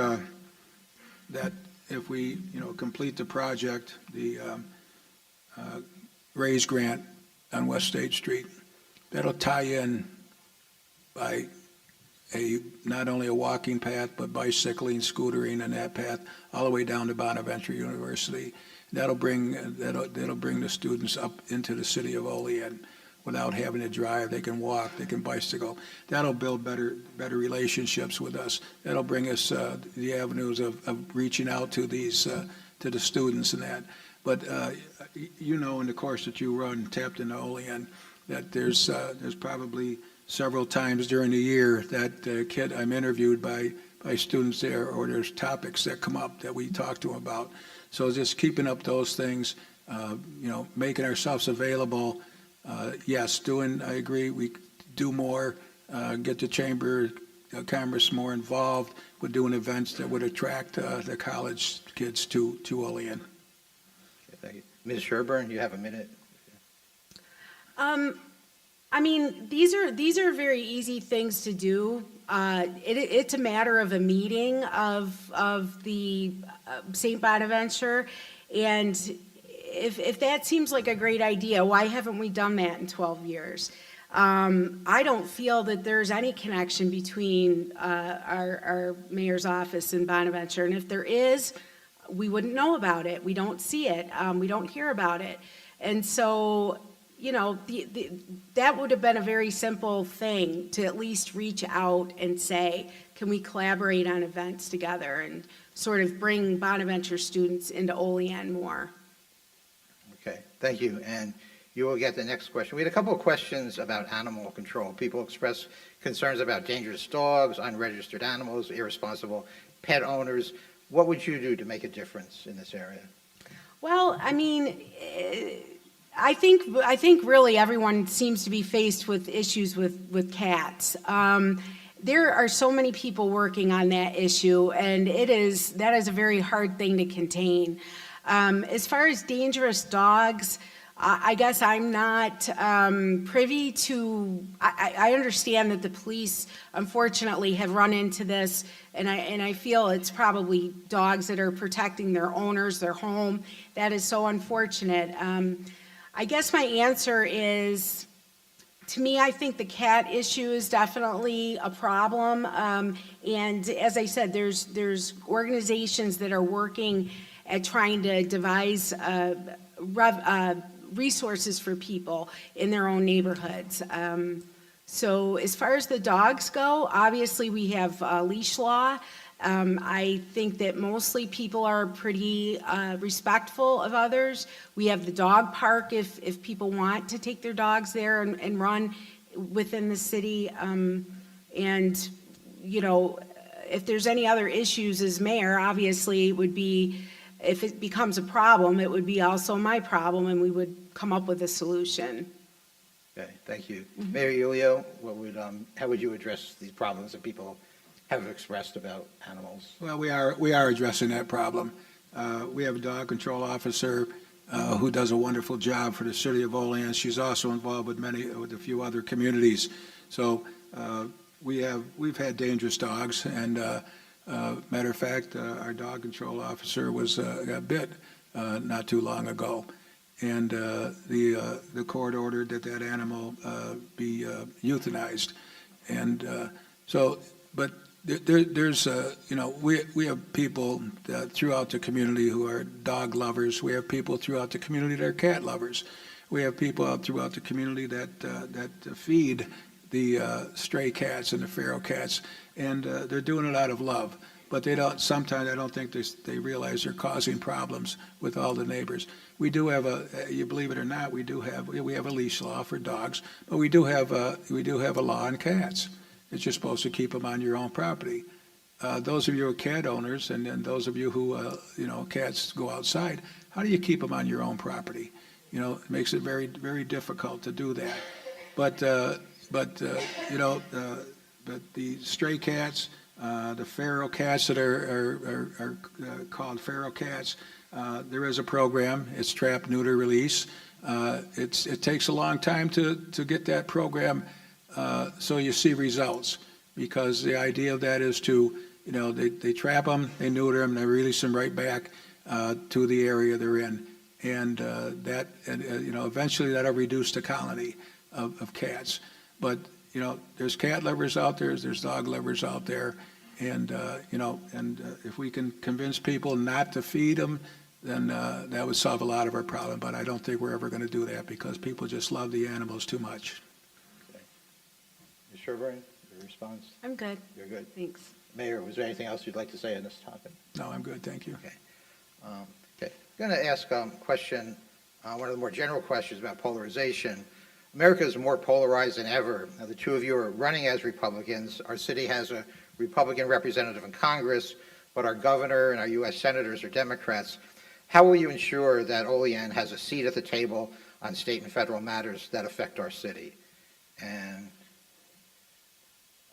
if we, complete the project, the raise grant on West State Street, that'll tie in by not only a walking path, but bicycling, scootering, and that path all the way down to Bonaventure University. That'll bring the students up into the city of Olean without having to drive. They can walk, they can bicycle. That'll build better relationships with us. That'll bring us the avenues of reaching out to these to the students and that. But in the course that you run, tapped into Olean, that there's probably several times during the year that I'm interviewed by students there, or there's topics that come up that we talk to them about. So just keeping up those things, making ourselves available. Yes, I agree, we do more, get the Chamber of Commerce more involved with doing events that would attract the college kids to Olean. Okay, thank you. Ms. Sherburne, you have a minute. These are very easy things to do. It's a matter of a meeting of the St. Bonaventure, and if that seems like a great idea, why haven't we done that in 12 years? I don't feel that there's any connection between our mayor's office and Bonaventure, and if there is, we wouldn't know about it. We don't see it. We don't hear about it. And so, that would have been a very simple thing to at least reach out and say, can we collaborate on events together and sort of bring Bonaventure students into Olean more? Okay, thank you. And you will get the next question. We had a couple of questions about animal control. People express concerns about dangerous dogs, unregistered animals, irresponsible pet owners. What would you do to make a difference in this area? Well, I think really everyone seems to be faced with issues with cats. There are so many people working on that issue, and that is a very hard thing to contain. As far as dangerous dogs, I guess I'm not privy to. I understand that the police, unfortunately, have run into this, and I feel it's probably dogs that are protecting their owners, their home. That is so unfortunate. I guess my answer is, to me, I think the cat issue is definitely a problem. And as I said, there's organizations that are working at trying to devise resources for people in their own neighborhoods. So as far as the dogs go, obviously we have leash law. I think that mostly people are pretty respectful of others. We have the dog park if people want to take their dogs there and run within the city. And, if there's any other issues as mayor, obviously it would be, if it becomes a problem, it would be also my problem, and we would come up with a solution. Okay, thank you. Mayor Aiello, how would you address these problems that people have expressed about animals? Well, we are addressing that problem. We have a dog control officer who does a wonderful job for the city of Olean. She's also involved with a few other communities. So we've had dangerous dogs, and matter of fact, our dog control officer got bit not too long ago, and the court ordered that animal be euthanized, and but there's we have people throughout the community who are dog lovers. We have people throughout the community that are cat lovers. We have people out throughout the community that feed the stray cats and the feral cats, and they're doing it out of love. But they don't. Sometimes I don't think they realize they're causing problems with all the neighbors. We do have you believe it or not, we have a leash law for dogs, but we do have a law on cats. It's you're supposed to keep them on your own property. Those of you who are cat owners, and then those of you who cats go outside, how do you keep them on your own property? It makes it very, very difficult to do that. But the stray cats, the feral cats that are called feral cats, there is a program. It's trap, neuter, release. It takes a long time to get that program so you see results, because the idea of that is to, they trap them, they neuter them, they release them right back to the area they're in. And eventually that'll reduce the colony of cats. But, there's cat lovers out there, there's dog lovers out there. And, if we can convince people not to feed them, then that would solve a lot of our problem. But I don't think we're ever going to do that, because people just love the animals too much. Okay. Ms. Sherburne, your response? I'm good. You're good. Thanks. Mayor, was there anything else you'd like to say on this topic? No, I'm good, thank you. Okay. Okay. I'm going to ask a question, one of the more general questions about polarization. America is more polarized than ever. Now, the two of you are running as Republicans. Our city has a Republican representative in Congress, but our governor and our U.S. senators are Democrats. How will you ensure that Olean has a seat at the table on state and federal matters that affect our city? And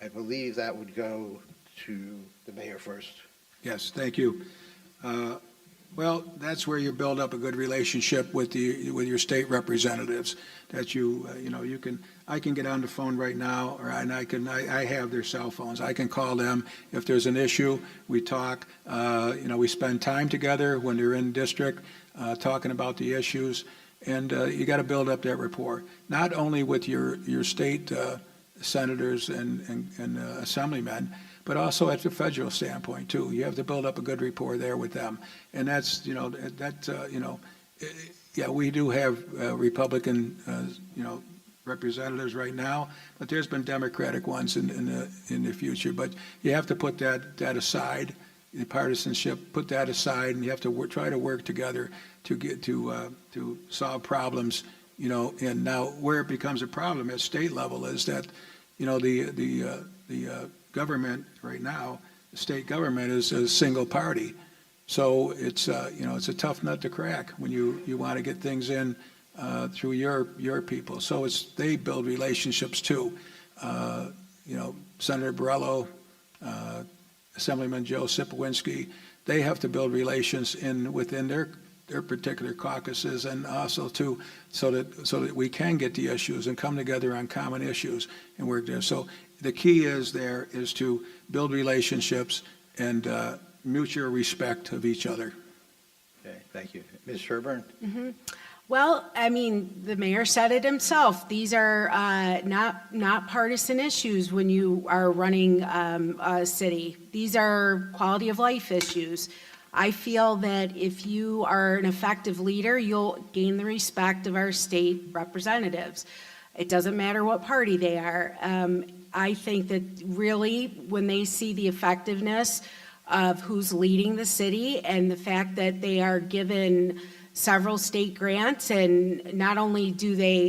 I believe that would go to the mayor first. Yes, thank you. Well, that's where you build up a good relationship with your state representatives. That I can get on the phone right now, I have their cell phones. I can call them if there's an issue. We talk. We spend time together when they're in district, talking about the issues, and you got to build up that rapport. Not only with your state senators and assemblymen, but also at the federal standpoint too. You have to build up a good rapport there with them, and that's we do have Republican representatives right now, but there's been Democratic ones in the future. But you have to put that aside, the partisanship, put that aside, and you have to try to work together to solve problems. And now where it becomes a problem at state level is that the government right now, the state government is a single party. So it's a tough nut to crack when you want to get things in through your people. So they build relationships too. Senator Borrello, Assemblyman Joe Sipowinski, they have to build relations within their particular caucuses, and also too so that we can get the issues and come together on common issues and work there. So the key is to build relationships and mutual respect of each other. Okay, thank you. Ms. Sherburne? Mm-hmm. Well, the mayor said it himself. These are not partisan issues when you are running a city. These are quality of life issues. I feel that if you are an effective leader, you'll gain the respect of our state representatives. It doesn't matter what party they are. I think that really when they see the effectiveness of who's leading the city and the fact that they are given several state grants, and not only do they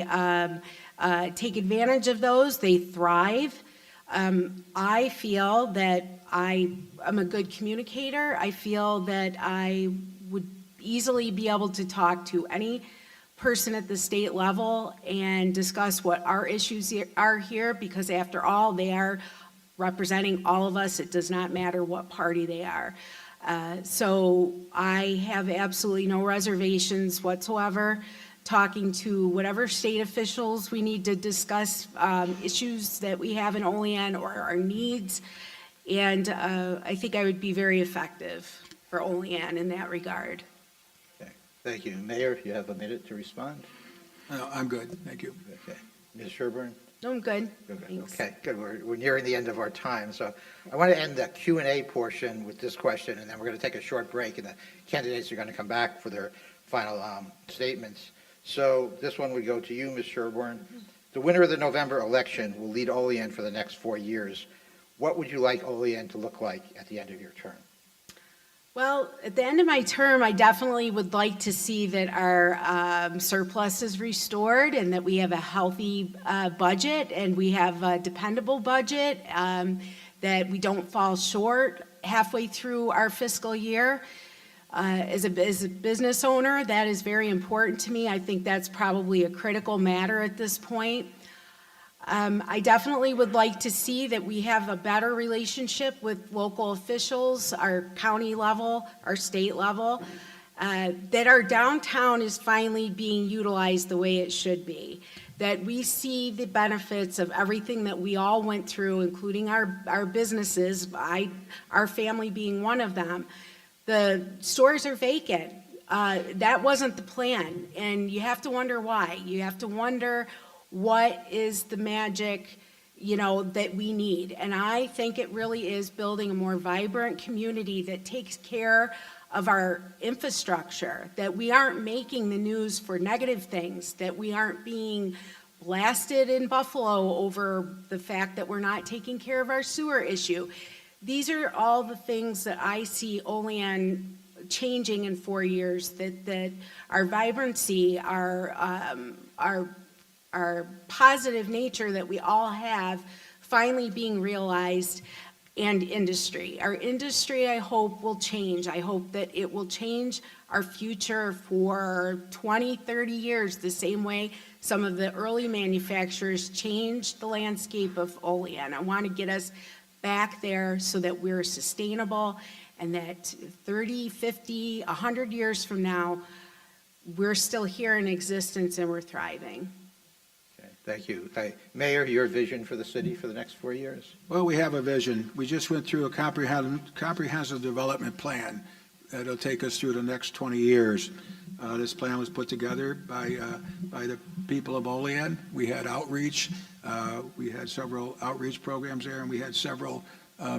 take advantage of those, they thrive. I feel that I'm a good communicator. I feel that I would easily be able to talk to any person at the state level and discuss what our issues are here, because after all, they are representing all of us. It does not matter what party they are. So I have absolutely no reservations whatsoever, talking to whatever state officials we need to discuss issues that we have in Olean or our needs. And I think I would be very effective for Olean in that regard. Okay. Thank you. Mayor, you have a minute to respond? No, I'm good, thank you. Okay. Ms. Sherburne? No, I'm good. You're good. Thanks. Okay, good. We're nearing the end of our time, so I want to end the Q&A portion with this question, and then we're going to take a short break, and the candidates are going to come back for their final statements. So this one would go to you, Ms. Sherburne. The winner of the November election will lead Olean for the next 4 years. What would you like Olean to look like at the end of your term? Well, at the end of my term, I definitely would like to see that our surplus is restored and that we have a healthy budget and we have a dependable budget, that we don't fall short halfway through our fiscal year. As a business owner, that is very important to me. I think that's probably a critical matter at this point. I definitely would like to see that we have a better relationship with local officials, our county level, our state level, that our downtown is finally being utilized the way it should be, that we see the benefits of everything that we all went through, including our businesses, our family being one of them. The stores are vacant. That wasn't the plan, and you have to wonder why. You have to wonder what is the magic, that we need. And I think it really is building a more vibrant community that takes care of our infrastructure, that we aren't making the news for negative things, that we aren't being blasted in Buffalo over the fact that we're not taking care of our sewer issue. These are all the things that I see Olean changing in 4 years, that our vibrancy, our positive nature that we all have finally being realized, and industry. Our industry, I hope, will change. I hope that it will change our future for 20, 30 years, the same way some of the early manufacturers changed the landscape of Olean. I want to get us back there so that we're sustainable and that 30, 50, 100 years from now, we're still here in existence and we're thriving. Thank you. Mayor, your vision for the city for the next 4 years? Well, we have a vision. We just went through a comprehensive development plan that'll take us through the next 20 years. This plan was put together by the people of Olean. We had outreach. We had several outreach programs there, and we had several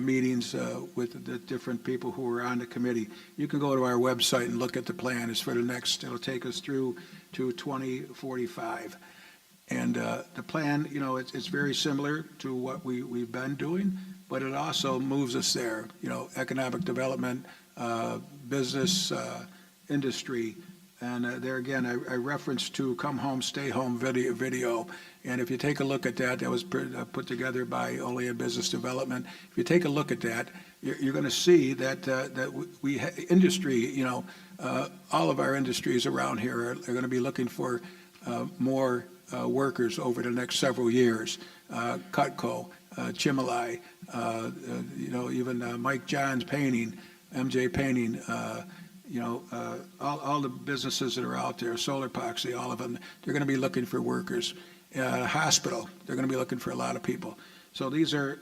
meetings with the different people who were on the committee. You can go to our website and look at the plan. It's for the next, it'll take us through to 2045. And the plan, it's very similar to what we've been doing, but it also moves us there, economic development, business, industry. And there again, I referenced to Come Home, Stay Home video. And if you take a look at that, that was put together by Olean Business Development. If you take a look at that, you're going to see that we industry, all of our industries around here are going to be looking for more workers over the next several years. Cutco, Chimilai, even Mike John's Painting, MJ Painting, all the businesses that are out there, Solar Epoxy, all of them, they're going to be looking for workers. Hospital, they're going to be looking for a lot of people. So these are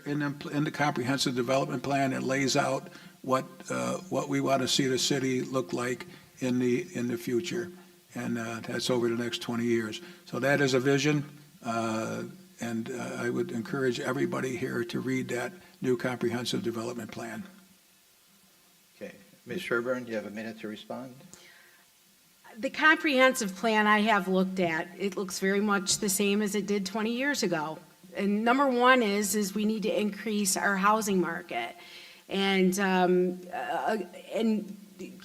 in the comprehensive development plan. It lays out what we want to see the city look like in the future. And that's over the next 20 years. So that is a vision, and I would encourage everybody here to read that new comprehensive development plan. Okay. Ms. Sherburne, you have a minute to respond. The comprehensive plan I have looked at, it looks very much the same as it did 20 years ago. And number one is we need to increase our housing market. And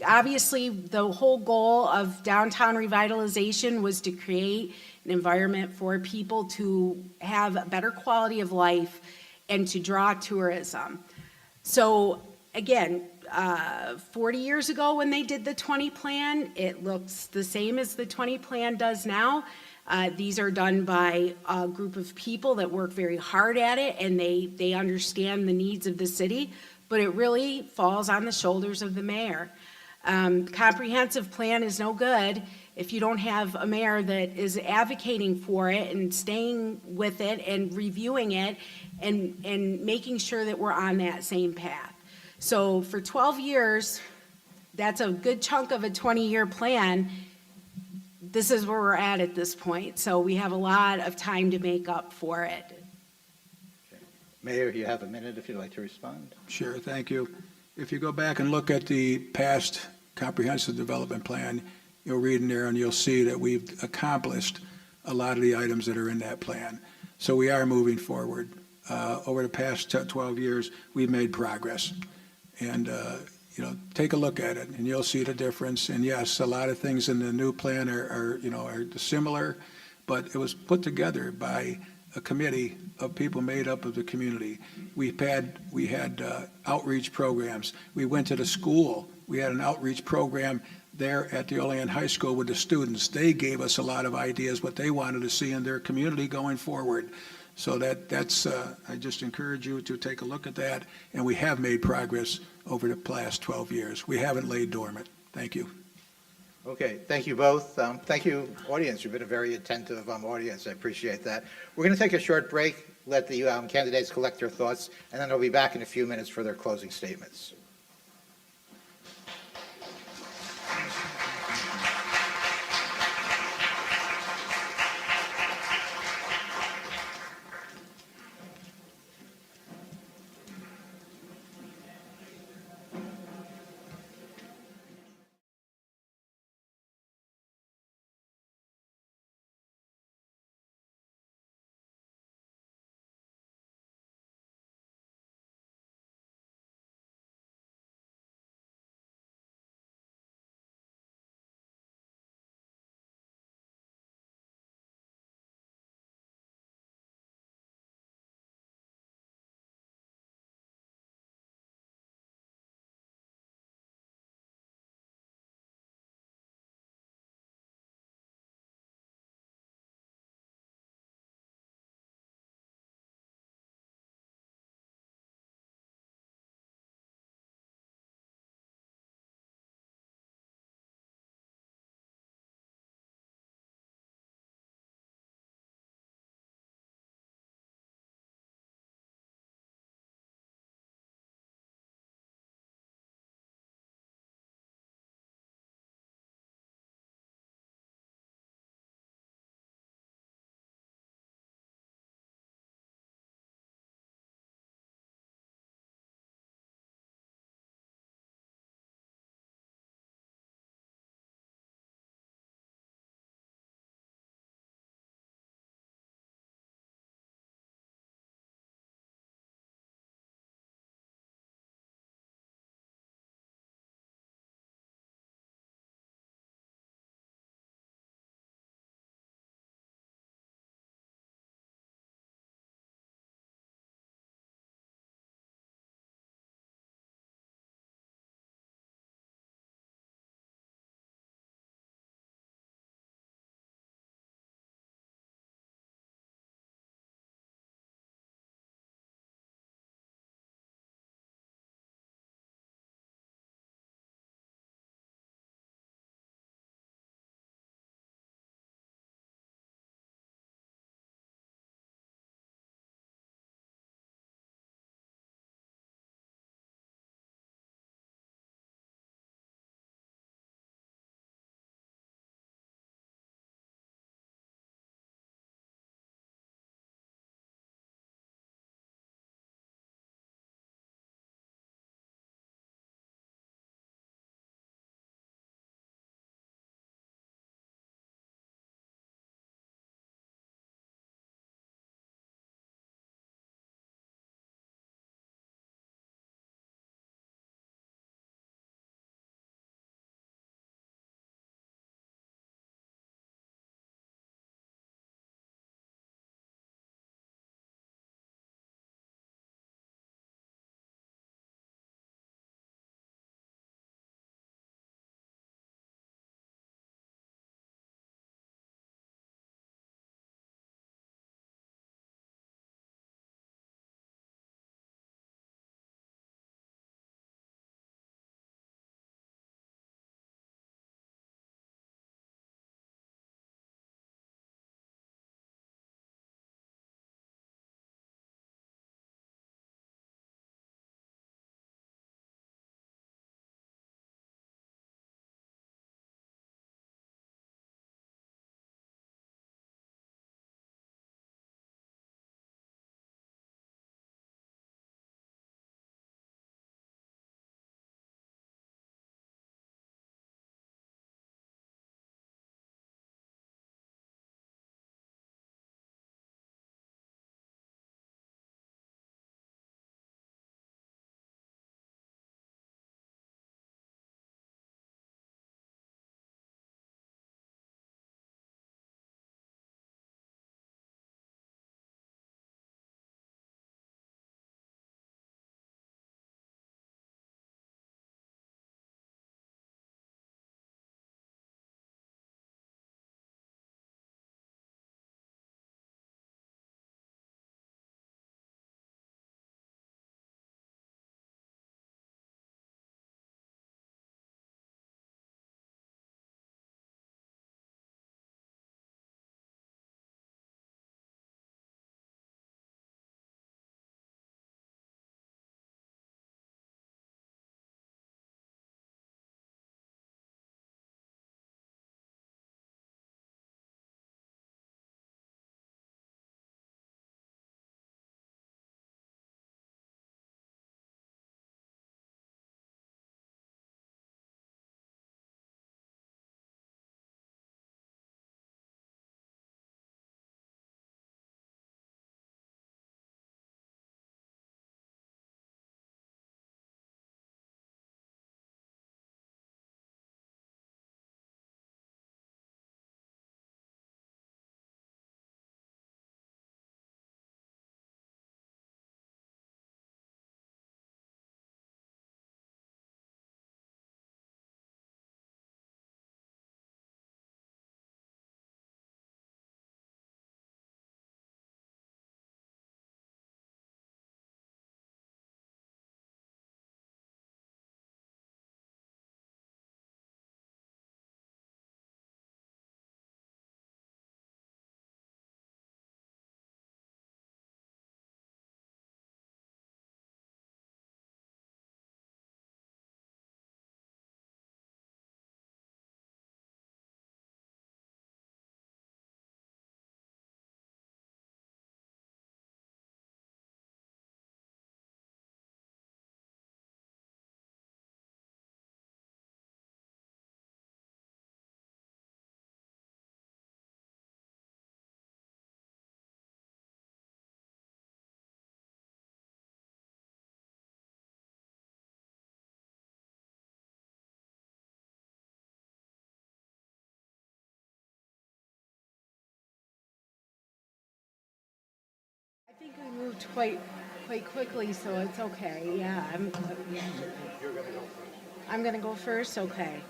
obviously, the whole goal of downtown revitalization was to create an environment for people to have a better quality of life and to draw tourism. So again, 40 years ago when they did the 20 plan, it looks the same as the 20 plan does now. These are done by a group of people that work very hard at it, and they understand the needs of the city. but it really falls on the shoulders of the mayor. Comprehensive plan is no good if you don't have a mayor that is advocating for it and staying with it and reviewing it and making sure that we're on that same path. So for 12 years, that's a good chunk of a 20-year plan. This is where we're at this point. So we have a lot of time to make up for it. Mayor, you have a minute if you'd like to respond. Sure, thank you. If you go back and look at the past comprehensive development plan, you'll read in there and you'll see that we've accomplished a lot of the items that are in that plan. So we are moving forward. Over the past 12 years, we've made progress. And, take a look at it and you'll see the difference. And yes, a lot of things in the new plan are similar, but it was put together by a committee of people made up of the community. We had outreach programs. We went to the school. We had an outreach program there at the Olean High School with the students. They gave us a lot of ideas what they wanted to see in their community going forward. So that's I just encourage you to take a look at that. And we have made progress over the past 12 years. We haven't laid dormant. Thank you. Okay, thank you both. Thank you, audience. You've been a very attentive audience. I appreciate that. We're going to take a short break, let the candidates collect their thoughts, and then they'll be back in a few minutes for their closing statements. I moved quite quickly, so it's okay. Yeah, I'm gonna go first, okay.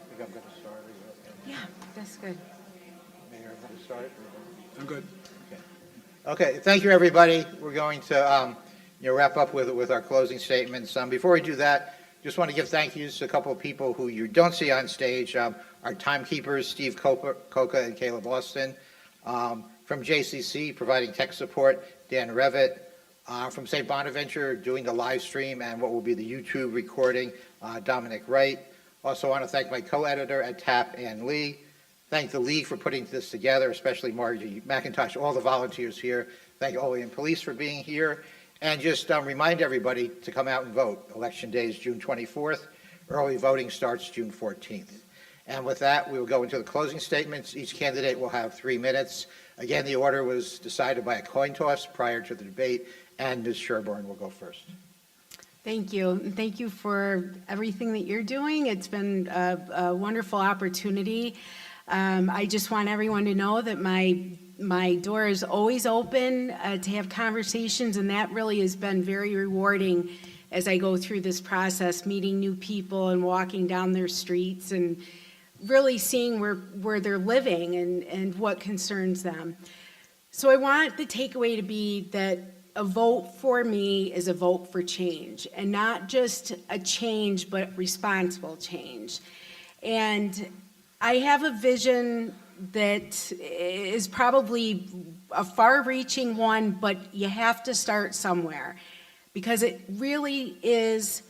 I think I'm going to start. Are you okay? Yeah, that's good. Mayor, I'm going to start. I'm good. Okay, thank you, everybody. We're going to wrap up with our closing statements. Before we do that, just want to give thank yous to a couple of people who you don't see on stage. Our timekeepers, Steve Coca and Caleb Austin. From JCC, providing tech support, Dan Revitt. From St. Bonaventure, doing the live stream and what will be the YouTube recording, Dominic Wright. Also want to thank my co-editor at TAP, Ann Lee. Thank the League for putting this together, especially Margie McIntosh, all the volunteers here. Thank Olean Police for being here. And just remind everybody to come out and vote. Election Day is June 24th. Early voting starts June 14th. And with that, we will go into the closing statements. Each candidate will have 3 minutes. Again, the order was decided by a coin toss prior to the debate, and Ms. Sherburne will go first. Thank you. And thank you for everything that you're doing. It's been a wonderful opportunity. I just want everyone to know that my door is always open to have conversations, and that really has been very rewarding as I go through this process, meeting new people and walking down their streets and really seeing where they're living and what concerns them. So I want the takeaway to be that a vote for me is a vote for change, and not just a change, but responsible change. And I have a vision that is probably a far-reaching one, but you have to start somewhere, because it really is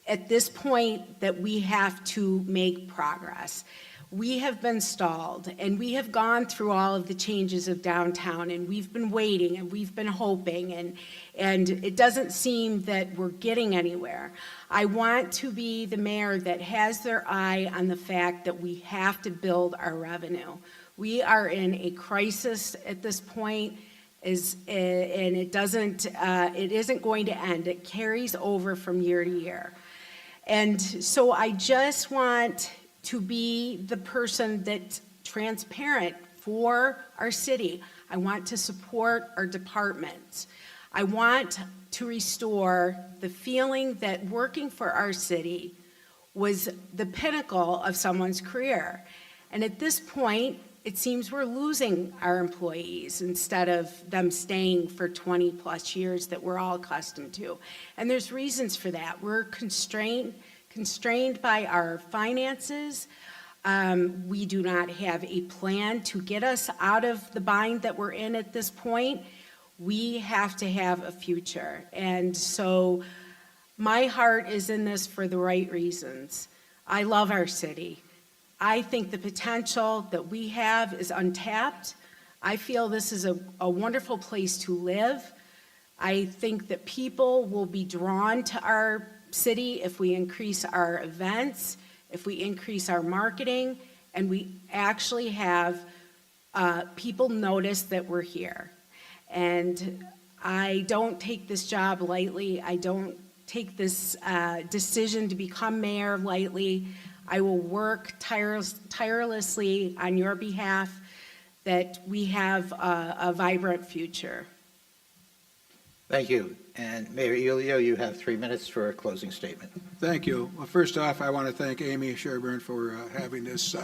at this point that we have to make progress. We have been stalled, and we have gone through all of the changes of downtown, and we've been waiting, and we've been hoping, and it doesn't seem that we're getting anywhere. I want to be the mayor that has their eye on the fact that we have to build our revenue. We are in a crisis at this point, and it isn't going to end. It carries over from year to year. And so I just want to be the person that's transparent for our city. I want to support our departments. I want to restore the feeling that working for our city was the pinnacle of someone's career. And at this point, it seems we're losing our employees instead of them staying for 20 plus years that we're all accustomed to. And there's reasons for that. We're constrained by our finances. We do not have a plan to get us out of the bind that we're in at this point. We have to have a future. And so my heart is in this for the right reasons. I love our city. I think the potential that we have is untapped. I feel this is a wonderful place to live. I think that people will be drawn to our city if we increase our events, if we increase our marketing, and we actually have people notice that we're here. And I don't take this job lightly. I don't take this decision to become mayor lightly. I will work tirelessly on your behalf that we have a vibrant future. Thank you. And Mayor Aiello, you have 3 minutes for a closing statement. Thank you. Well, first off, I want to thank Amy Sherburne for having this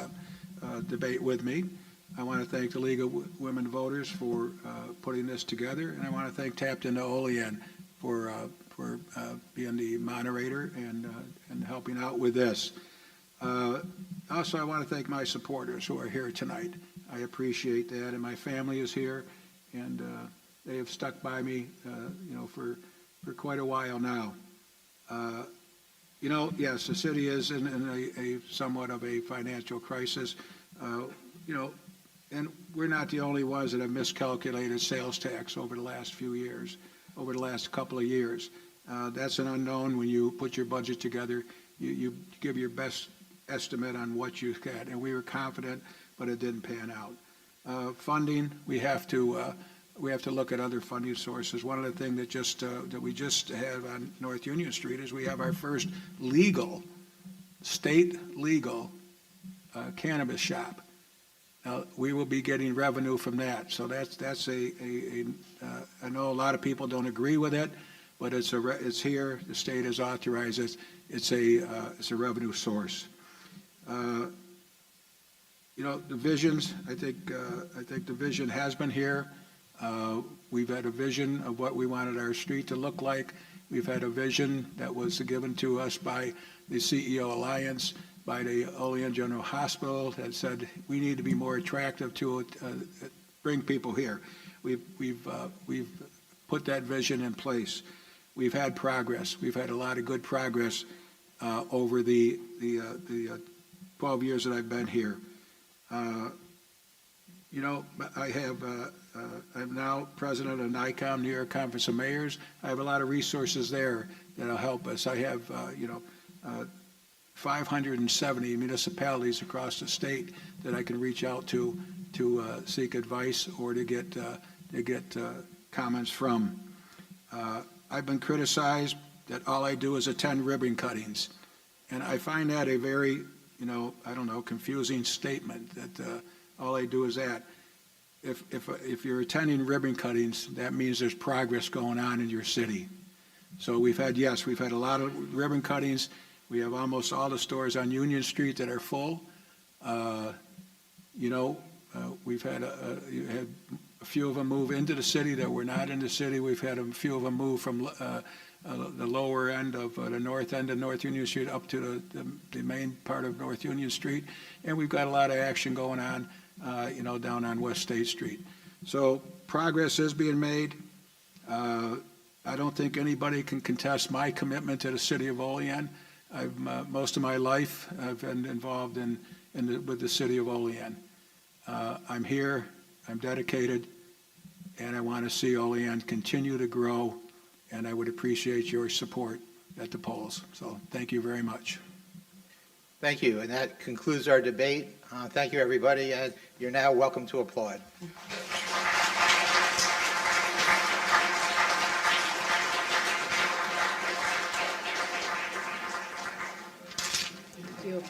debate with me. I want to thank the League of Women Voters for putting this together, and I want to thank Tapped into Olean for being the moderator and helping out with this. Also, I want to thank my supporters who are here tonight. I appreciate that, and my family is here, and they have stuck by me, for quite a while now. Yes, the city is in a somewhat of a financial crisis, and we're not the only ones that have miscalculated sales tax over the last few years, over the last couple of years. That's an unknown. When you put your budget together, you give your best estimate on what you get, and we were confident, but it didn't pan out. Funding, we have to look at other funding sources. One of the things that we just have on North Union Street is we have our first state legal cannabis shop. Now, we will be getting revenue from that. So that's I know a lot of people don't agree with it, but it's here. The state has authorized it. It's a revenue source. The visions. I think the vision has been here. We've had a vision of what we wanted our street to look like. We've had a vision that was given to us by the CEO Alliance, by the Olean General Hospital, that said we need to be more attractive to bring people here. We've put that vision in place. We've had progress. We've had a lot of good progress over the 12 years that I've been here. I'm now president of NICOM, New York Conference of Mayors. I have a lot of resources there that'll help us. I have, 570 municipalities across the state that I can reach out to seek advice or to get comments from. I've been criticized that all I do is attend ribbon cuttings, and I find that a very, confusing statement that all I do is that. If you're attending ribbon cuttings, that means there's progress going on in your city. So we've had a lot of ribbon cuttings. We have almost all the stores on Union Street that are full. We've had a few of them move into the city that were not in the city. We've had a few of them move from the lower end of the north end of North Union Street up to the main part of North Union Street. And we've got a lot of action going on, down on West State Street. So progress is being made. I don't think anybody can contest my commitment to the city of Olean. Most of my life I've been involved with the city of Olean. I'm here, I'm dedicated, and I want to see Olean continue to grow, and I would appreciate your support at the polls. So thank you very much. Thank you, and that concludes our debate. Thank you, everybody, and you're now welcome to applaud. Thank you.